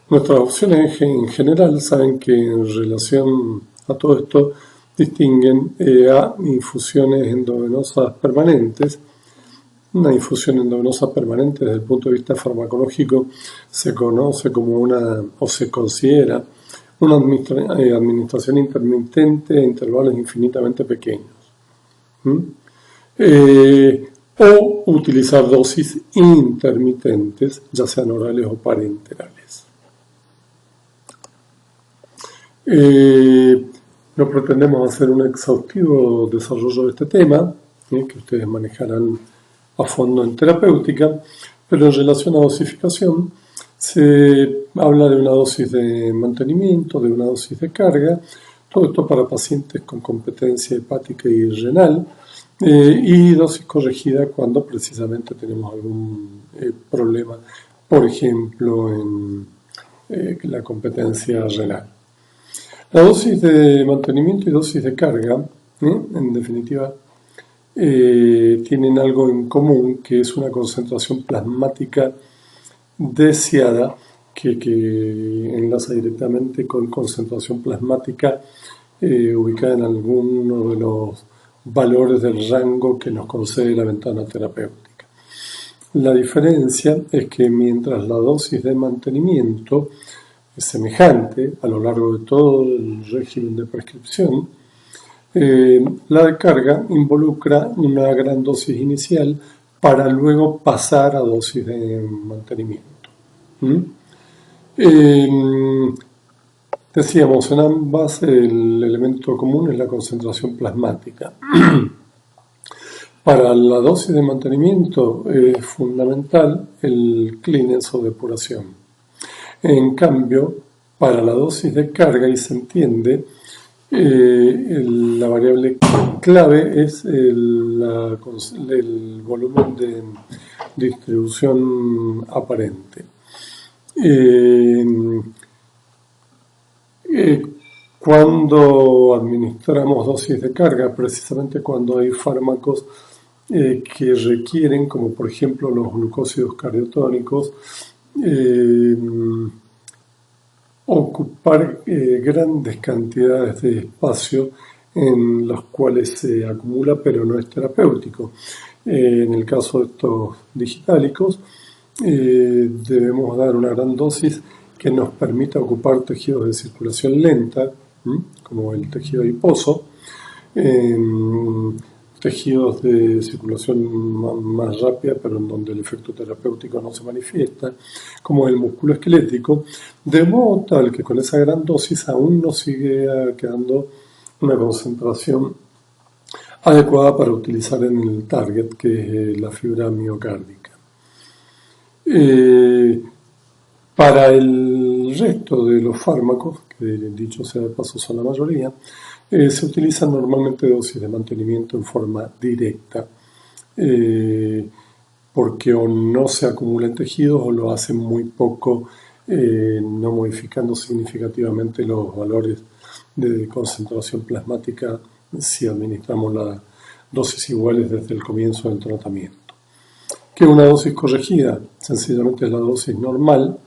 S1: Nuestras opciones en general saben que en relación a todo esto distinguen a infusiones endovenosas permanentes. Una infusión endovenosa permanente desde el punto de vista farmacológico se conoce como o se considera una administración intermitente a intervalos infinitamente pequeños. O utilizar dosis intermitentes, ya sean orales o parenterales. No pretendemos hacer un exhaustivo desarrollo de este tema, que ustedes manejarán a fondo en terapéutica, pero en relación a dosificación se habla de una dosis de mantenimiento, de una dosis de carga, todo esto para pacientes con competencia hepática y renal, y dosis corregida cuando precisamente tenemos algún problema, por ejemplo, en la competencia renal. La dosis de mantenimiento y dosis de carga, en definitiva, tienen algo en común, que es una concentración plasmática deseada que enlaza directamente con concentración plasmática ubicada en alguno de los valores del rango que nos concede la ventana terapéutica. La diferencia es que mientras la dosis de mantenimiento es semejante a lo largo de todo el régimen de prescripción, la de carga involucra una gran dosis inicial para luego pasar a dosis de mantenimiento. Decíamos, en ambas el elemento común es la concentración plasmática. Para la dosis de mantenimiento es fundamental el clearance o depuración. En cambio, para la dosis de carga, y se entiende, la variable clave es el volumen de distribución aparente. Cuando administramos dosis de carga, precisamente cuando hay fármacos que requieren, como por ejemplo los glucósidos cardiotónicos, ocupar grandes cantidades de espacio en los cuales se acumula, pero no es terapéutico. En el caso de estos digitálicos, debemos dar una gran dosis que nos permita ocupar tejidos de circulación lenta, como el tejido adiposo, en tejidos de circulación más rápida, pero en donde el efecto terapéutico no se manifiesta, como el músculo esquelético, de modo tal que con esa gran dosis aún nos sigue quedando una concentración adecuada para utilizar en el target, que es la fibra miocárdica. Para el resto de los fármacos, que dicho sea de paso son la mayoría, se utilizan normalmente dosis de mantenimiento en forma directa, porque o no se acumulan tejidos o lo hacen muy poco, no modificando significativamente los valores de concentración plasmática si administramos las dosis iguales desde el comienzo del tratamiento. ¿Qué es una dosis corregida? Sencillamente es la dosis normal,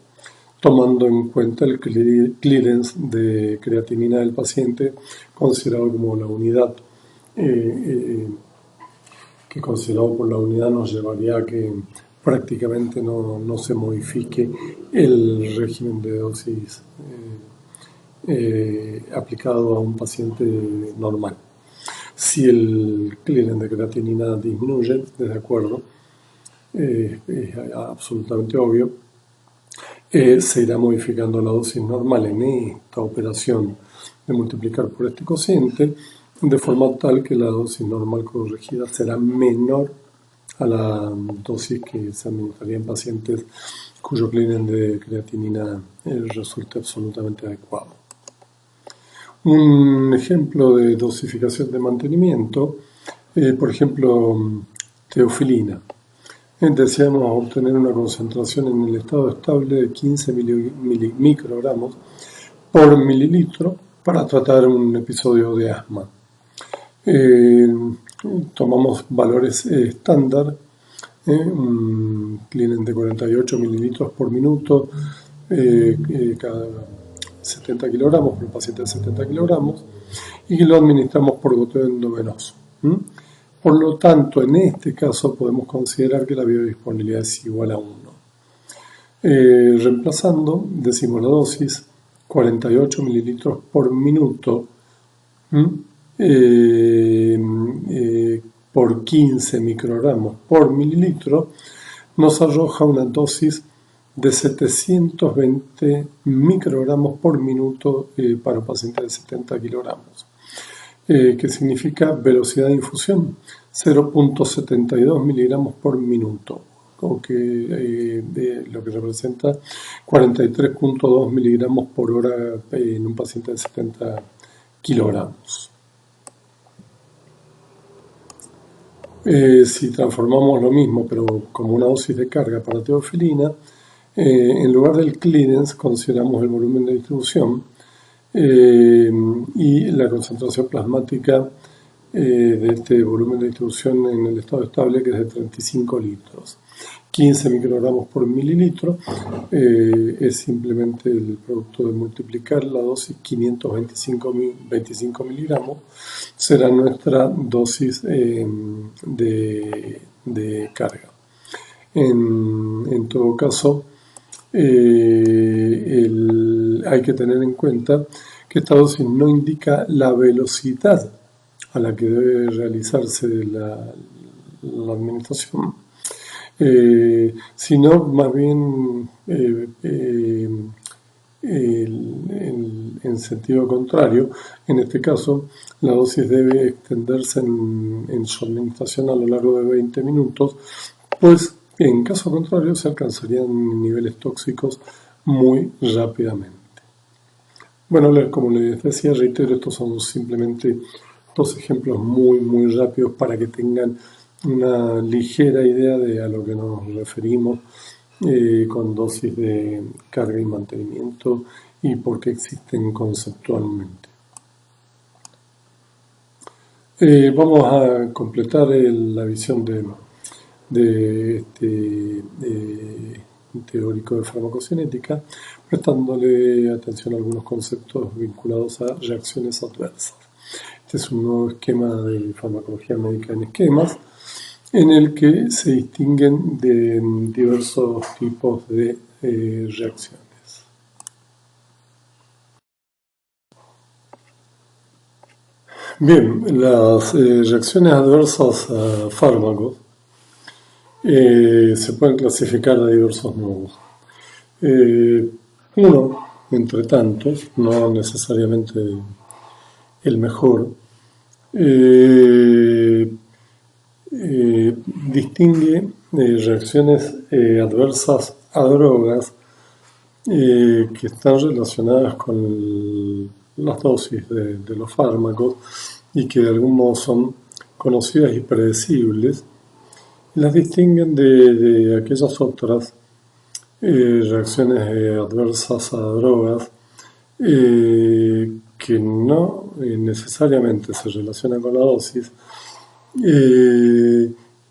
S1: tomando en cuenta el clearance de creatinina del paciente, considerado como la unidad, que considerado por la unidad nos llevaría a que prácticamente no se modifique el régimen de dosis aplicado a un paciente normal. Si el clearance de creatinina disminuye, de acuerdo, es absolutamente obvio, se irá modificando la dosis normal en esta operación de multiplicar por este cociente, de forma tal que la dosis normal corregida será menor a la dosis que se administraría en pacientes cuyo clearance de creatinina resulte absolutamente adecuado. Un ejemplo de dosificación de mantenimiento, por ejemplo, teofilina. Deseamos obtener una concentración en el estado estable de 15 microgramos por mililitro para tratar un episodio de asma. Tomamos valores estándar, un clearance de 48 mililitros por minuto cada 70 kilogramos, por un paciente de 70 kilogramos, y lo administramos por goteo endovenoso. Por lo tanto, en este caso podemos considerar que la biodisponibilidad es igual a 1. Reemplazando, decimos la dosis, 48 mililitros por minuto por 15 microgramos por mililitro, nos arroja una dosis de 720 microgramos por minuto para un paciente de 70 kilogramos. Que significa velocidad de infusión, 0.72 miligramos por minuto, lo que representa 43.2 miligramos por hora en un paciente de 70 kilogramos. Si transformamos lo mismo, pero como una dosis de carga para teofilina, en lugar del clearance consideramos el volumen de distribución, y la concentración plasmática de este volumen de distribución en el estado estable, que es de 35 litros. 15 microgramos por mililitro es simplemente el producto de multiplicar la dosis, 525 miligramos, será nuestra dosis de carga. En todo caso, hay que tener en cuenta que esta dosis no indica la velocidad a la que debe realizarse la administración, sino más bien en sentido contrario. En este caso, la dosis debe extenderse en su administración a lo largo de 20 minutos, pues en caso contrario se alcanzarían niveles tóxicos muy rápidamente. Bueno, como les decía, reitero, estos son simplemente dos ejemplos muy rápidos para que tengan una ligera idea de a lo que nos referimos con dosis de carga y mantenimiento y por qué existen conceptualmente. Vamos a completar la visión de este teórico de farmacocinética, prestándole atención a algunos conceptos vinculados a reacciones adversas. Este es un nuevo esquema de farmacología médica en esquemas, en el que se distinguen de diversos tipos de reacciones. Bien, las reacciones adversas a fármacos se pueden clasificar de diversos modos. Uno, entre tantos, no necesariamente el mejor, eh, distingue reacciones adversas a drogas que están relacionadas con las dosis de los fármacos y que de algún modo son conocidas y predecibles, las distinguen de aquellas otras reacciones adversas a drogas que no necesariamente se relacionan con la dosis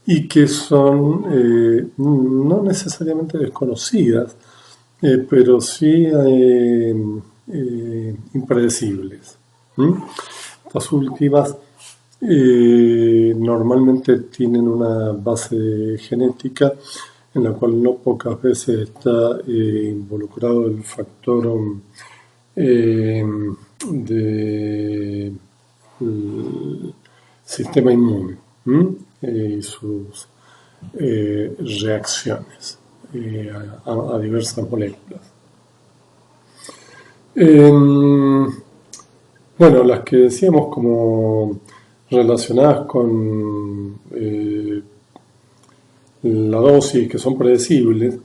S1: y que son no necesariamente desconocidas, pero sí impredecibles. Estas últimas normalmente tienen una base genética en la cual no pocas veces está involucrado el factor del sistema inmune y sus reacciones a diversas moléculas. Bueno, las que decíamos como relacionadas con la dosis, que son predecibles,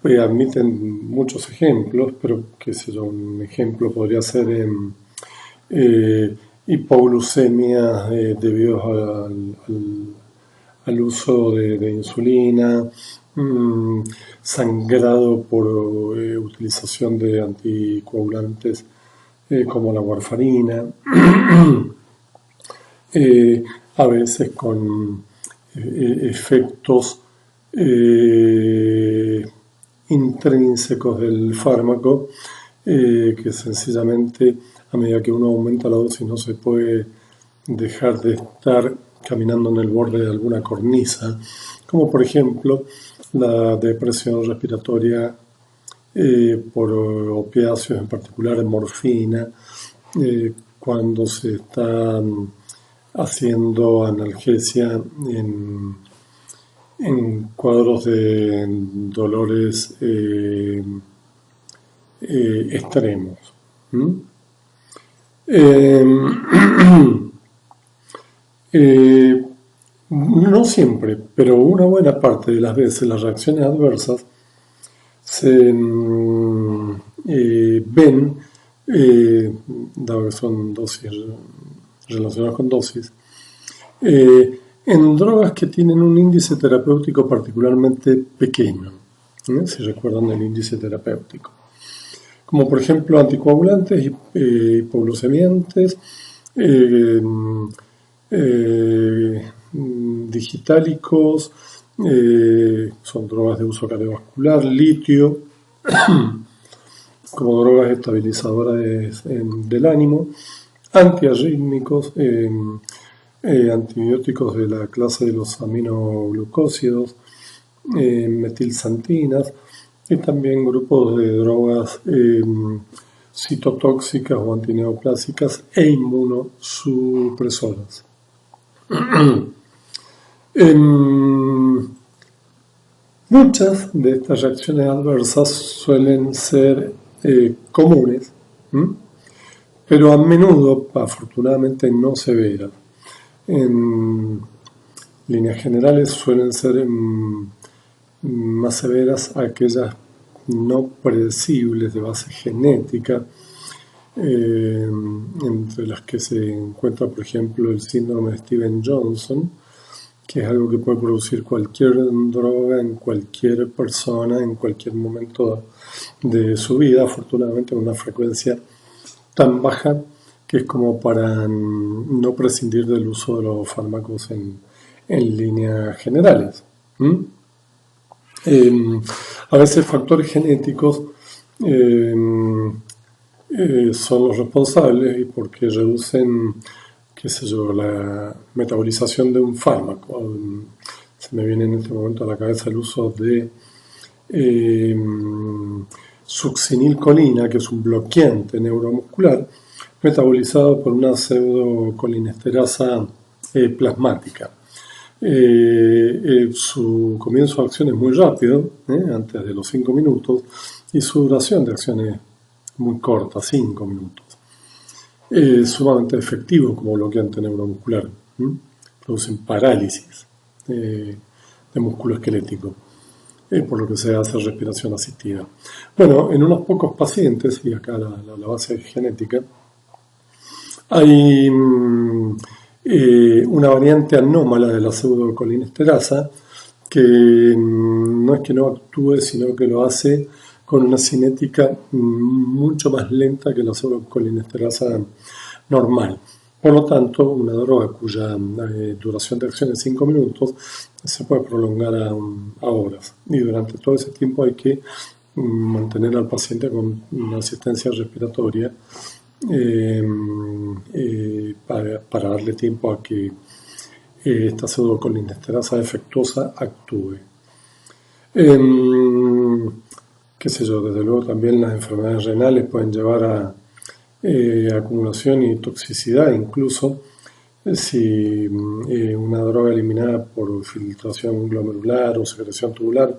S1: admiten muchos ejemplos, pero qué sé yo, un ejemplo podría ser hipoglucemia debido al uso de insulina, sangrado por utilización de anticoagulantes como la warfarina, a veces con efectos intrínsecos del fármaco que sencillamente a medida que uno aumenta la dosis no se puede dejar de estar caminando en el borde de alguna cornisa, como por ejemplo la depresión respiratoria por opiáceos, en particular morfina, cuando se está haciendo analgesia en cuadros de dolores extremos. No siempre, pero una buena parte de las veces las reacciones adversas se ven, dado que son dosis relacionadas con dosis, en drogas que tienen un índice terapéutico particularmente pequeño, si recuerdan el índice terapéutico, como por ejemplo anticoagulantes, hipoglucemiantes, digitálicos, son drogas de uso cardiovascular, litio, como drogas estabilizadoras del ánimo, antiarrítmicos, antibióticos de la clase de los aminoglucósidos, metilsantinas, y también grupos de drogas citotóxicas o antineoplásicas e inmunosupresoras. Muchas de estas reacciones adversas suelen ser comunes, pero a menudo, afortunadamente, no severas. En líneas generales suelen ser más severas aquellas no predecibles de base genética, entre las que se encuentra, por ejemplo, el síndrome de Stevens-Johnson, que es algo que puede producir cualquier droga en cualquier persona, en cualquier momento de su vida, afortunadamente con una frecuencia tan baja que es como para no prescindir del uso de los fármacos en líneas generales. A veces factores genéticos son los responsables y porque reducen, qué sé yo, la metabolización de un fármaco. Se me viene en este momento a la cabeza el uso de succinilcolina, que es un bloqueante neuromuscular, metabolizado por una pseudocolinesterasa plasmática. Su comienzo de acción es muy rápido, antes de los 5 minutos, y su duración de acción es muy corta, 5 minutos. Es sumamente efectivo como bloqueante neuromuscular. Producen parálisis de músculo esquelético, por lo que se hace respiración asistida. Bueno, en unos pocos pacientes, y acá la base es genética, hay una variante anómala de la pseudocolinesterasa que no es que no actúe, sino que lo hace con una cinética mucho más lenta que la pseudocolinesterasa normal. Por lo tanto, una droga cuya duración de acción es 5 minutos se puede prolongar a horas. Y durante todo ese tiempo hay que mantener al paciente con una asistencia respiratoria para darle tiempo a que esta pseudocolinesterasa defectuosa actúe. Qué sé yo, desde luego también las enfermedades renales pueden llevar a acumulación y toxicidad, incluso si una droga eliminada por filtración glomerular o secreción tubular,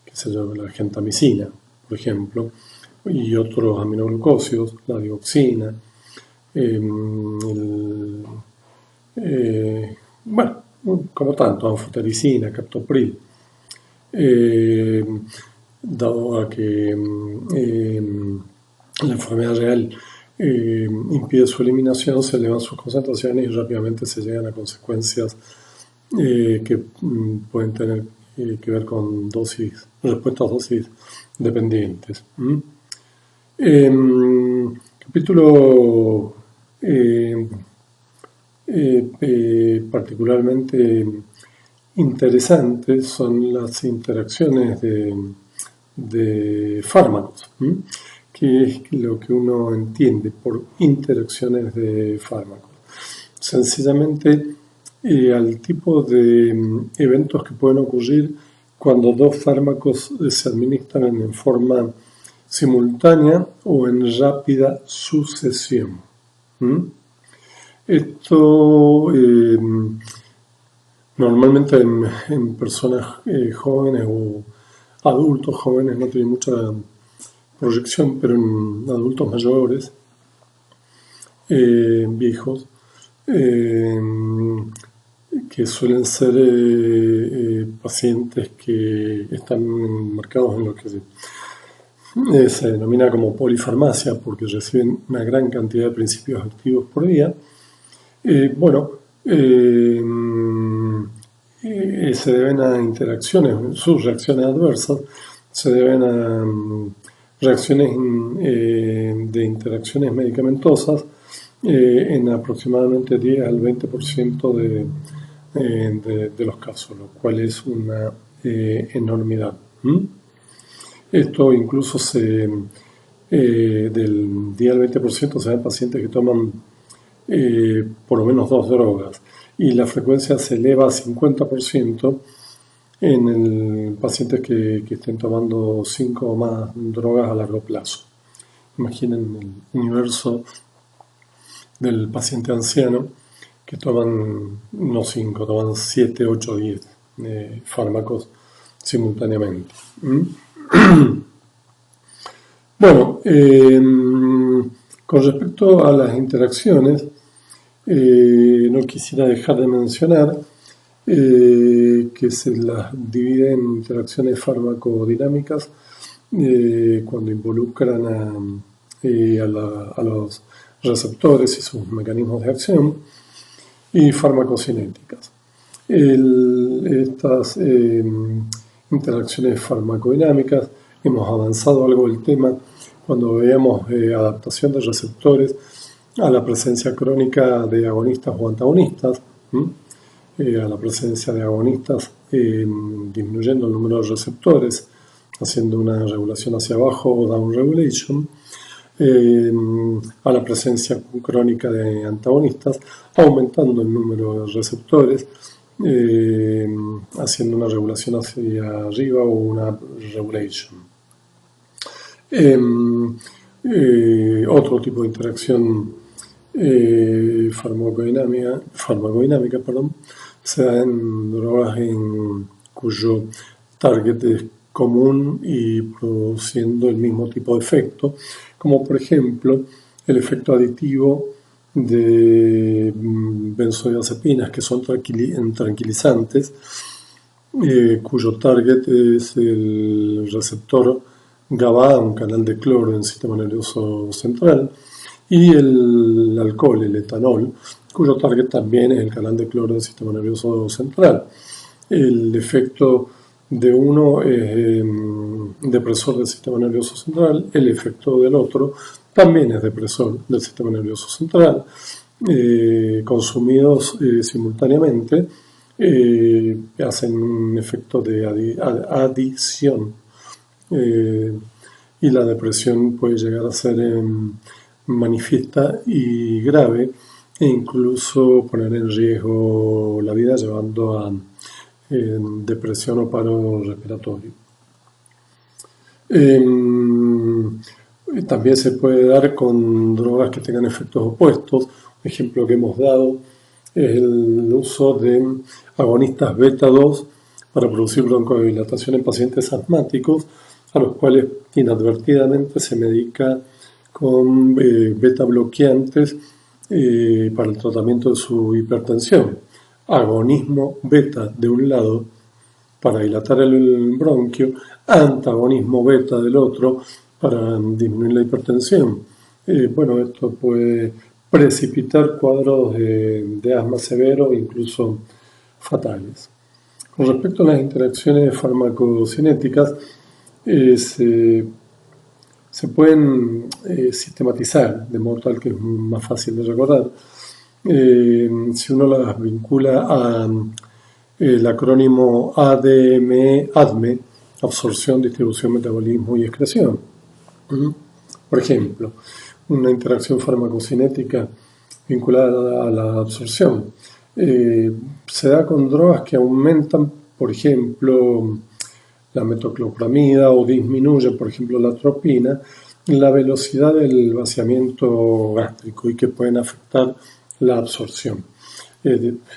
S1: qué sé yo, la gentamicina, por ejemplo, y otros aminoglucósidos, la dioxina, bueno, como tanto, anfotericina, captopril, dado a que la enfermedad real impide su eliminación, se elevan sus concentraciones y rápidamente se llegan a consecuencias que pueden tener que ver con respuestas dosis dependientes. Capítulo particularmente interesante son las interacciones de fármacos, que es lo que uno entiende por interacciones de fármacos. Sencillamente al tipo de eventos que pueden ocurrir cuando dos fármacos se administran en forma simultánea o en rápida sucesión. Esto normalmente en personas jóvenes o adultos jóvenes no tiene mucha proyección, pero en adultos mayores, viejos, que suelen ser pacientes que están marcados en lo que se denomina como polifarmacia, porque reciben una gran cantidad de principios activos por día. Se deben a interacciones, sus reacciones adversas se deben a reacciones de interacciones medicamentosas en aproximadamente 10 al 20% de los casos, lo cual es una enormidad. Esto incluso del 10 al 20% se ven pacientes que toman por lo menos 2 drogas, y la frecuencia se eleva a 50% en pacientes que estén tomando 5 o más drogas a largo plazo. Imaginen el universo del paciente anciano que toman no 5, toman 7, 8, 10 fármacos simultáneamente. Bueno, con respecto a las interacciones, no quisiera dejar de mencionar que se las divide en interacciones farmacodinámicas cuando involucran a los receptores y sus mecanismos de acción, y farmacocinéticas. Estas interacciones farmacodinámicas, hemos avanzado algo el tema cuando veíamos adaptación de receptores a la presencia crónica de agonistas o antagonistas, a la presencia de agonistas disminuyendo el número de receptores, haciendo una regulación hacia abajo o down regulation, a la presencia crónica de antagonistas, aumentando el número de receptores, haciendo una regulación hacia arriba o una regulation. Otro tipo de interacción farmacodinámica, se da en drogas cuyo target es común y produciendo el mismo tipo de efecto, como por ejemplo el efecto aditivo de benzodiazepinas, que son tranquilizantes, cuyo target es el receptor GABA, un canal de cloro en el sistema nervioso central, y el alcohol, el etanol, cuyo target también es el canal de cloro del sistema nervioso central. El efecto de uno es depresor del sistema nervioso central, el efecto del otro también es depresor del sistema nervioso central, consumidos simultáneamente. Hacen un efecto de adición, y la depresión puede llegar a ser manifiesta y grave e incluso poner en riesgo la vida, llevando a depresión o paro respiratorio. También se puede dar con drogas que tengan efectos opuestos. Un ejemplo que hemos dado es el uso de agonistas beta-2 para producir broncodilatación en pacientes asmáticos, a los cuales inadvertidamente se medica con beta-bloqueantes para el tratamiento de su hipertensión. Agonismo beta de un lado para dilatar el bronquio, antagonismo beta del otro para disminuir la hipertensión. Esto puede precipitar cuadros de asma severo, incluso fatales. Con respecto a las interacciones farmacocinéticas, se pueden sistematizar de modo tal que es más fácil de recordar. Si uno las vincula a el acrónimo ADME, absorción, distribución, metabolismo y excreción. Por ejemplo, una interacción farmacocinética vinculada a la absorción se da con drogas que aumentan, por ejemplo, la metoclopramida, o disminuye, por ejemplo, la atropina, la velocidad del vaciamiento gástrico y que pueden afectar la absorción.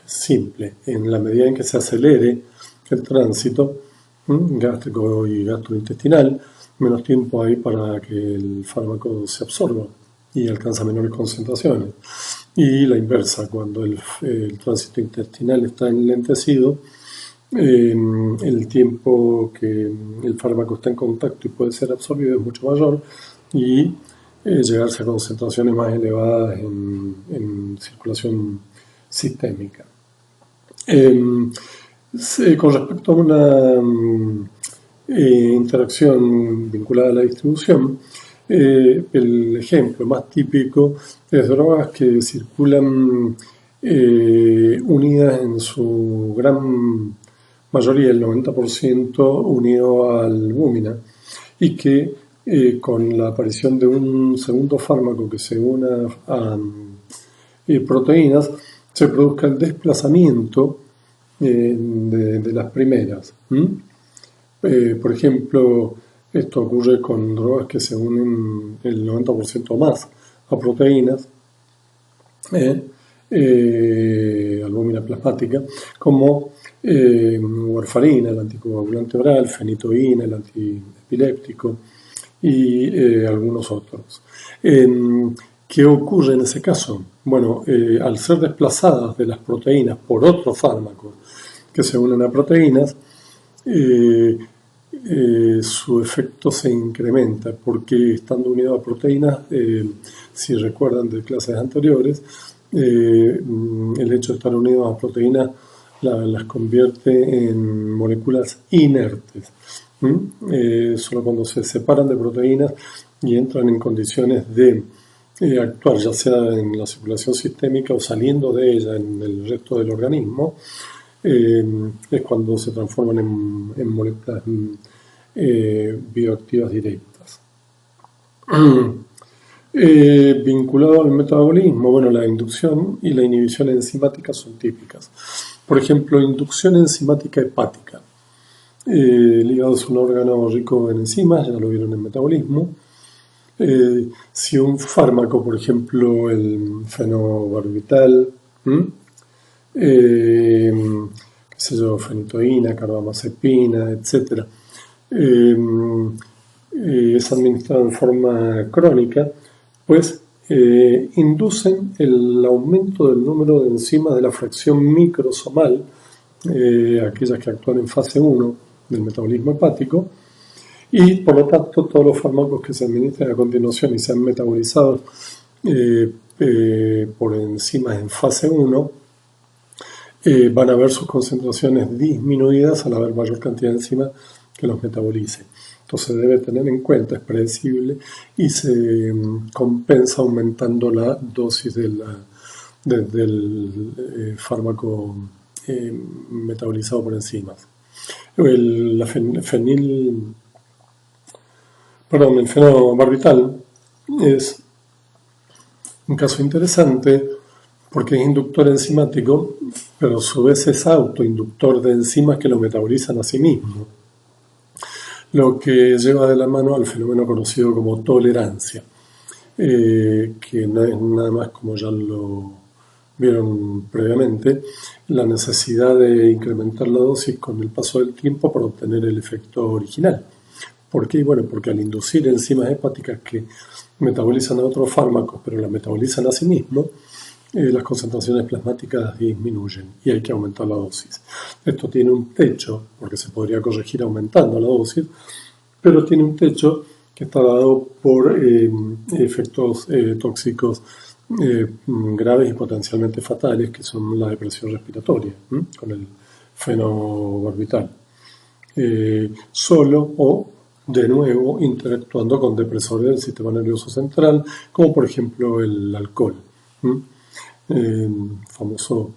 S1: Simple, en la medida en que se acelere el tránsito gástrico y gastrointestinal, menos tiempo hay para que el fármaco se absorba y alcanza menores concentraciones. Y la inversa, cuando el tránsito intestinal está enlentecido, el tiempo que el fármaco está en contacto y puede ser absorbido es mucho mayor, y llegarse a concentraciones más elevadas en circulación sistémica. Con respecto a una interacción vinculada a la distribución, el ejemplo más típico es drogas que circulan unidas en su gran mayoría, el 90%, unido a albúmina, y que con la aparición de un segundo fármaco que se una a proteínas, se produzca el desplazamiento de las primeras. Por ejemplo, esto ocurre con drogas que se unen el 90% más a proteínas, albúmina plasmática, como warfarina, el anticoagulante oral, fenitoína, el antiepiléptico, y algunos otros. ¿Qué ocurre en ese caso? Bueno, al ser desplazadas de las proteínas por otros fármacos que se unen a proteínas, su efecto se incrementa, porque estando unido a proteínas, si recuerdan de clases anteriores, el hecho de estar unidos a proteínas las convierte en moléculas inertes. Solo cuando se separan de proteínas y entran en condiciones de actuar, ya sea en la circulación sistémica o saliendo de ella en el resto del organismo, es cuando se transforman en moléculas bioactivas directas. Vinculado al metabolismo, bueno, la inducción y la inhibición enzimática son típicas. Por ejemplo, inducción enzimática hepática. El hígado es un órgano rico en enzimas, ya lo vieron en metabolismo, Si un fármaco, por ejemplo, el fenobarbital, qué sé yo, fenitoína, carbamazepina, etcétera, eh, es administrado en forma crónica, pues inducen el aumento del número de enzimas de la fracción microsomal, aquellas que actúan en fase 1 del metabolismo hepático, y por lo tanto todos los fármacos que se administran a continuación y sean metabolizados por enzimas en fase 1 van a ver sus concentraciones disminuidas al haber mayor cantidad de enzimas que los metabolice. Entonces debe tener en cuenta, es predecible y se compensa aumentando la dosis del fármaco metabolizado por enzimas. El fenobarbital es un caso interesante porque es inductor enzimático, pero a su vez es autoinductor de enzimas que lo metabolizan a sí mismo, lo que lleva de la mano al fenómeno conocido como tolerancia, que no es nada más, como ya lo vieron previamente, la necesidad de incrementar la dosis con el paso del tiempo para obtener el efecto original. ¿Por qué? Bueno, porque al inducir enzimas hepáticas que metabolizan a otros fármacos, pero las metabolizan a sí mismos, las concentraciones plasmáticas disminuyen y hay que aumentar la dosis. Esto tiene un techo, porque se podría corregir aumentando la dosis, pero tiene un techo que está dado por efectos tóxicos graves y potencialmente fatales, que son la depresión respiratoria, con el fenobarbital. Solo o, de nuevo, interactuando con depresores del sistema nervioso central, como por ejemplo el alcohol. Famoso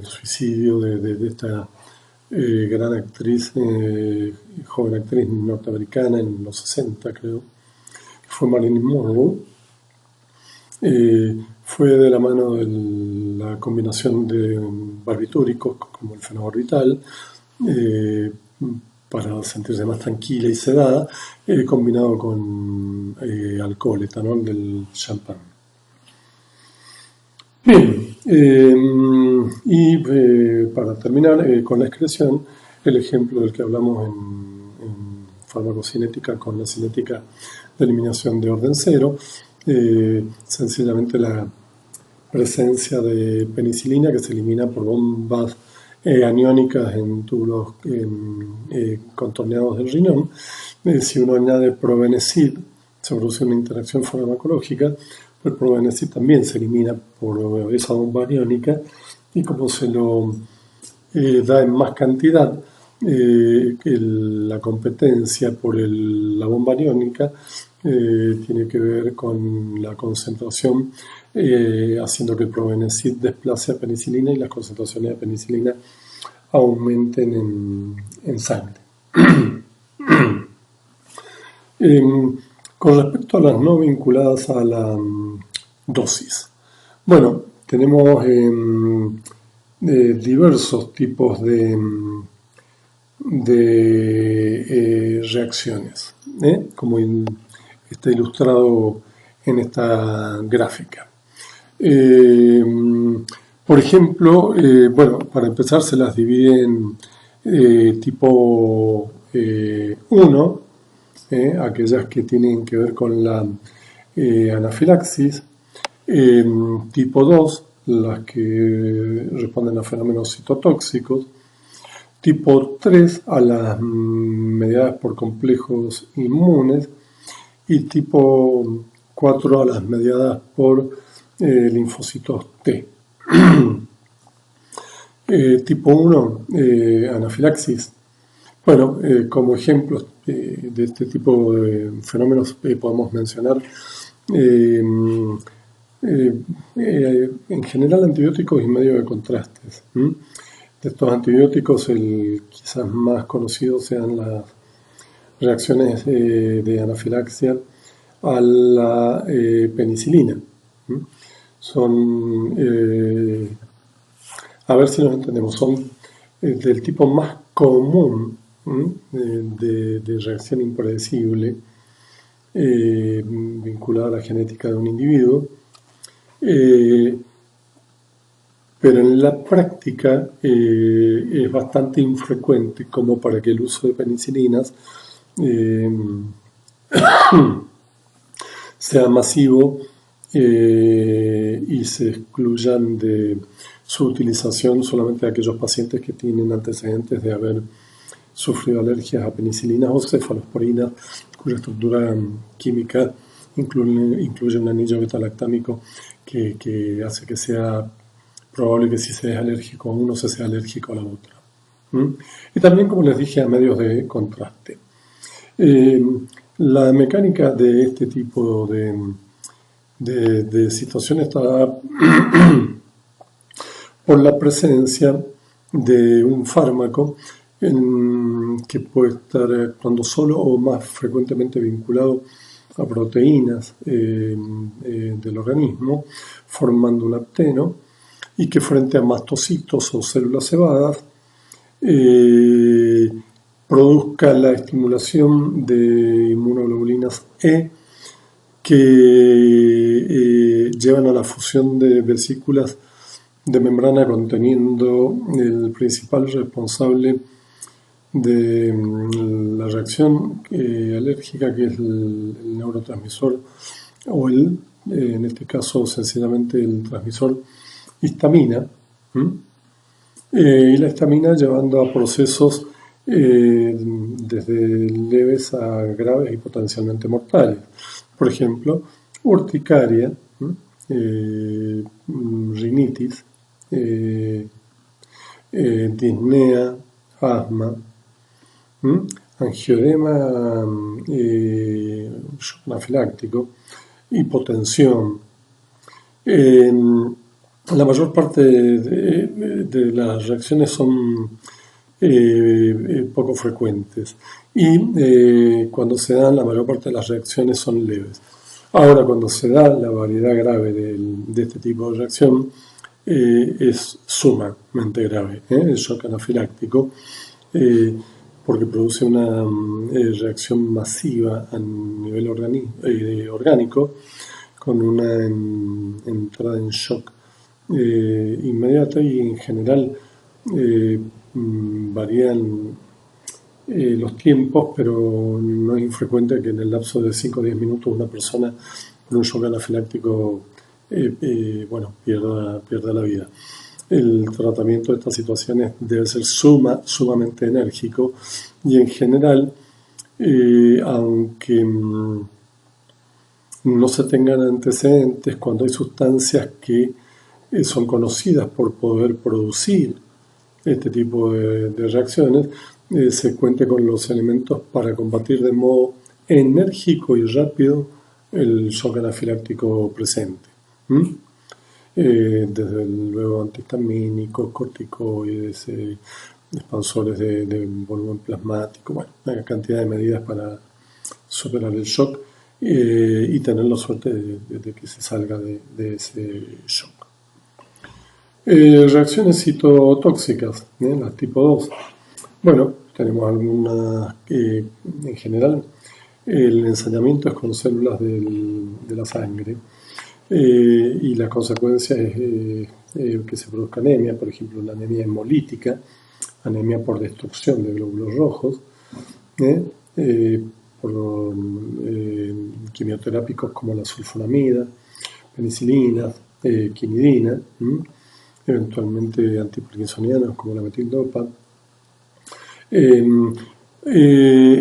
S1: suicidio de esta gran actriz, joven actriz norteamericana en los 60, creo, que fue Marilyn Monroe. Fue de la mano de la combinación de barbitúricos como el fenobarbital, para sentirse más tranquila y sedada, combinado con alcohol, etanol del champán. Bien, para terminar con la excreción, el ejemplo del que hablamos en farmacocinética con la cinética de eliminación de orden cero, sencillamente la presencia de penicilina que se elimina por bombas aniónicas en túbulos contorneados del riñón. Si uno añade probenecid, se produce una interacción farmacológica. El probenecid también se elimina por esa bomba aniónica y como se lo da en más cantidad, la competencia por la bomba aniónica tiene que ver con la concentración, haciendo que el probenecid desplace a penicilina y las concentraciones de penicilina aumenten en sangre. Con respecto a las no vinculadas a la dosis, bueno, tenemos diversos tipos de reacciones, como está ilustrado en esta gráfica. Por ejemplo, bueno, para empezar se las divide en tipo 1, aquellas que tienen que ver con la anafilaxis, tipo 2, las que responden a fenómenos citotóxicos, tipo 3 a las mediadas por complejos inmunes y tipo 4 a las mediadas por linfocitos T. Tipo 1, anafilaxis. Bueno, como ejemplos de este tipo de fenómenos podemos mencionar en general antibióticos y medios de contrastes. De estos antibióticos, el quizás más conocido sean las reacciones de anafilaxia a la penicilina. Son, a ver si nos entendemos, son del tipo más común de reacción impredecible, vinculada a la genética de un individuo, pero en la práctica es bastante infrecuente como para que el uso de penicilinas eh, sea masivo y se excluyan de su utilización solamente aquellos pacientes que tienen antecedentes de haber sufrido alergias a penicilinas o cefalosporinas, cuya estructura química incluye un anillo beta-lactámico que hace que sea probable que si se es alérgico a uno, se sea alérgico a la otra. Y también, como les dije, a medios de contraste. La mecánica de este tipo de situación está por la presencia de un fármaco que puede estar actuando solo o más frecuentemente vinculado a proteínas del organismo, formando un apteno, y que frente a mastocitos o células cebadas produzca la estimulación de inmunoglobulinas E que llevan a la fusión de vesículas de membrana conteniendo el principal responsable de la reacción alérgica, que es el neurotransmisor o en este caso sencillamente el transmisor histamina. Y la histamina llevando a procesos desde leves a graves y potencialmente mortales. Por ejemplo, urticaria, rinitis, disnea, asma, angioedema shock anafiláctico, hipotensión. La mayor parte de las reacciones son poco frecuentes y cuando se dan, la mayor parte de las reacciones son leves. Ahora, cuando se da la variedad grave de este tipo de reacción, es sumamente grave, el shock anafiláctico, porque produce una reacción masiva a nivel orgánico, con una entrada en shock inmediata, y en general varían los tiempos, pero no es infrecuente que en el lapso de 5 o 10 minutos una persona con un shock anafiláctico pierda la vida. El tratamiento de estas situaciones debe ser sumamente enérgico, y en general, aunque no se tengan antecedentes, cuando hay sustancias que son conocidas por poder producir este tipo de reacciones, se cuente con los elementos para combatir de modo enérgico y rápido el shock anafiláctico presente. Desde luego antihistamínicos, corticoides, expansores de volumen plasmático, bueno, una cantidad de medidas para superar el shock y tener la suerte de que se salga de ese shock. Reacciones citotóxicas, las tipo 2. Bueno, tenemos algunas que en general el ensañamiento es con células de la sangre y la consecuencia es que se produzca anemia, por ejemplo, la anemia hemolítica, anemia por destrucción de glóbulos rojos, por quimioterápicos como la sulfonamida, penicilina, quinidina, eventualmente antiparkinsonianos como la metildopa,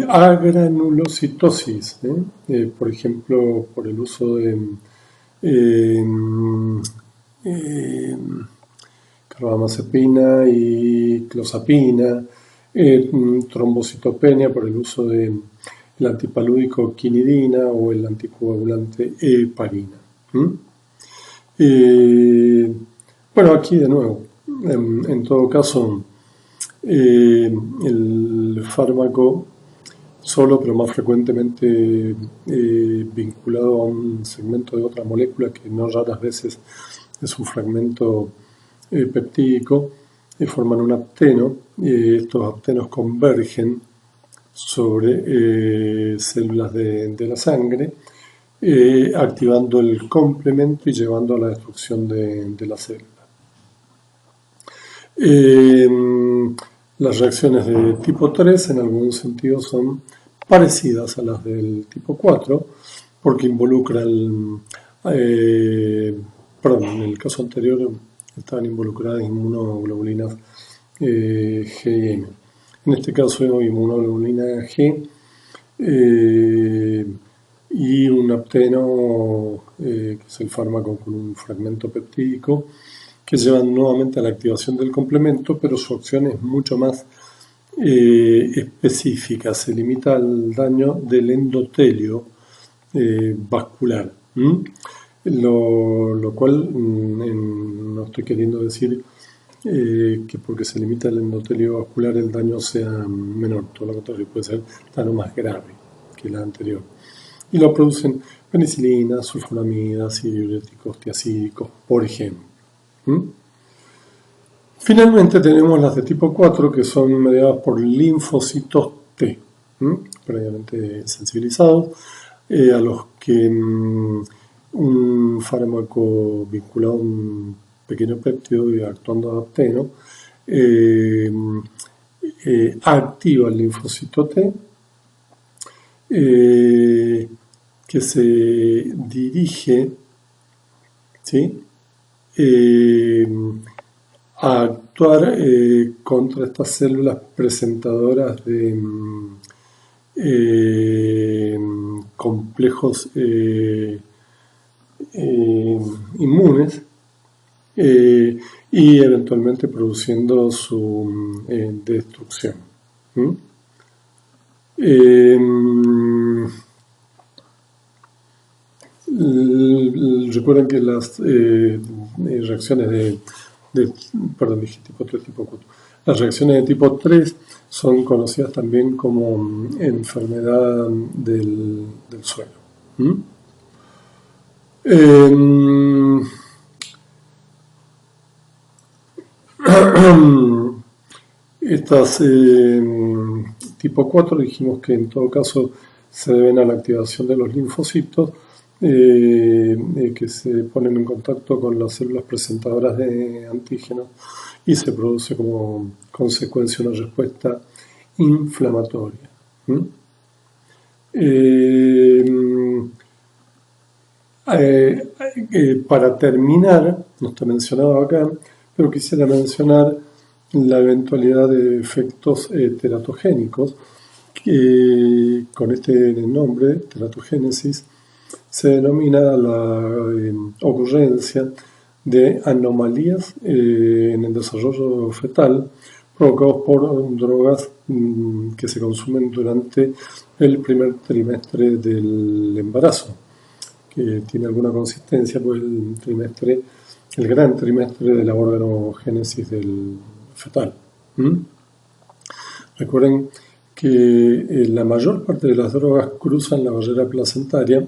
S1: agranulocitosis, por ejemplo, por el uso de carbamazepina y clozapina, trombocitopenia por el uso del antipalúdico quinidina o el anticoagulante heparina. Bueno, aquí de nuevo, en todo caso, el fármaco solo, pero más frecuentemente vinculado a un segmento de otra molécula que no raras veces es un fragmento peptídico, forman un apteno. Estos aptenos convergen sobre células de la sangre, activando el complemento y llevando a la destrucción de la célula. Las reacciones de tipo 3 en algún sentido son parecidas a las del tipo 4 porque involucran, perdón, en el caso anterior estaban involucradas inmunoglobulinas G y M. En este caso inmunoglobulina G y un apteno, que es el fármaco con un fragmento peptídico, que llevan nuevamente a la activación del complemento, pero su acción es mucho más específica, se limita al daño del endotelio vascular. Lo cual no estoy queriendo decir que porque se limita el endotelio vascular el daño sea menor, todo lo contrario, puede ser daño más grave que la anterior. Y lo producen penicilina, sulfonamidas y diuréticos tiacídicos, por ejemplo. Finalmente tenemos las de tipo 4 que son mediadas por linfocitos T, previamente sensibilizados, a los que un fármaco vinculado a un pequeño péptido y actuando adapteno activa el linfocito T, que se dirige, ¿sí?, a actuar contra estas células presentadoras de complejos inmunes y eventualmente produciendo su destrucción. Recuerden que las reacciones perdón, dije tipo 3, tipo 4. Las reacciones de tipo 3 son conocidas también como enfermedad del suelo. Estas tipo 4 dijimos que en todo caso se deben a la activación de los linfocitos que se ponen en contacto con las células presentadoras de antígenos y se produce como consecuencia una respuesta inflamatoria. Para terminar, no está mencionado acá, pero quisiera mencionar la eventualidad de efectos teratogénicos que con este nombre, teratogénesis, se denomina la ocurrencia de anomalías en el desarrollo fetal provocados por drogas que se consumen durante el primer trimestre del embarazo, que tiene alguna consistencia, pues el gran trimestre de la organogénesis del fetal. Recuerden que la mayor parte de las drogas cruzan la barrera placentaria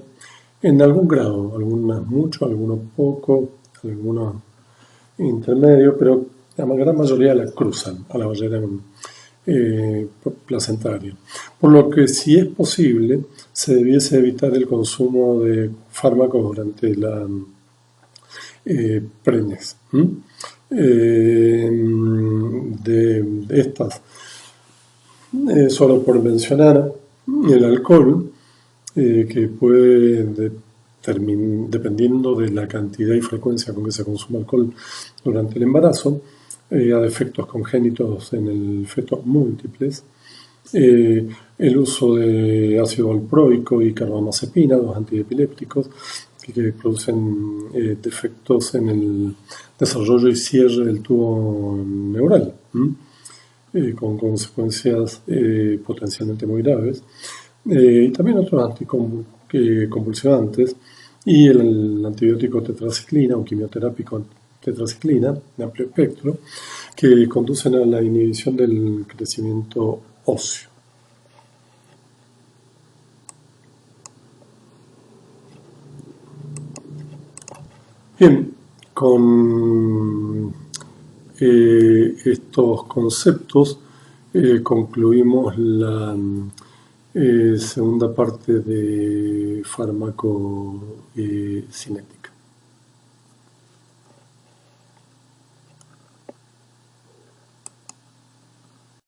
S1: en algún grado, algunas mucho, algunos poco, algunos intermedio, pero la gran mayoría la cruzan a la barrera placentaria. Por lo que, si es posible, se debiese evitar el consumo de fármacos durante la preñez. De estas, solo por mencionar, el alcohol, que puede, dependiendo de la cantidad y frecuencia con que se consume alcohol durante el embarazo, a defectos congénitos en el feto múltiples, el uso de ácido valproico y carbamazepina, dos antiepilépticos, que producen defectos en el desarrollo y cierre del tubo neural, con consecuencias potencialmente muy graves, y también otros anticonvulsivantes, y el antibiótico tetraciclina o quimioterápico tetraciclina de amplio espectro, que conducen a la inhibición del crecimiento óseo. Bien, con estos conceptos concluimos la segunda parte de farmacocinética.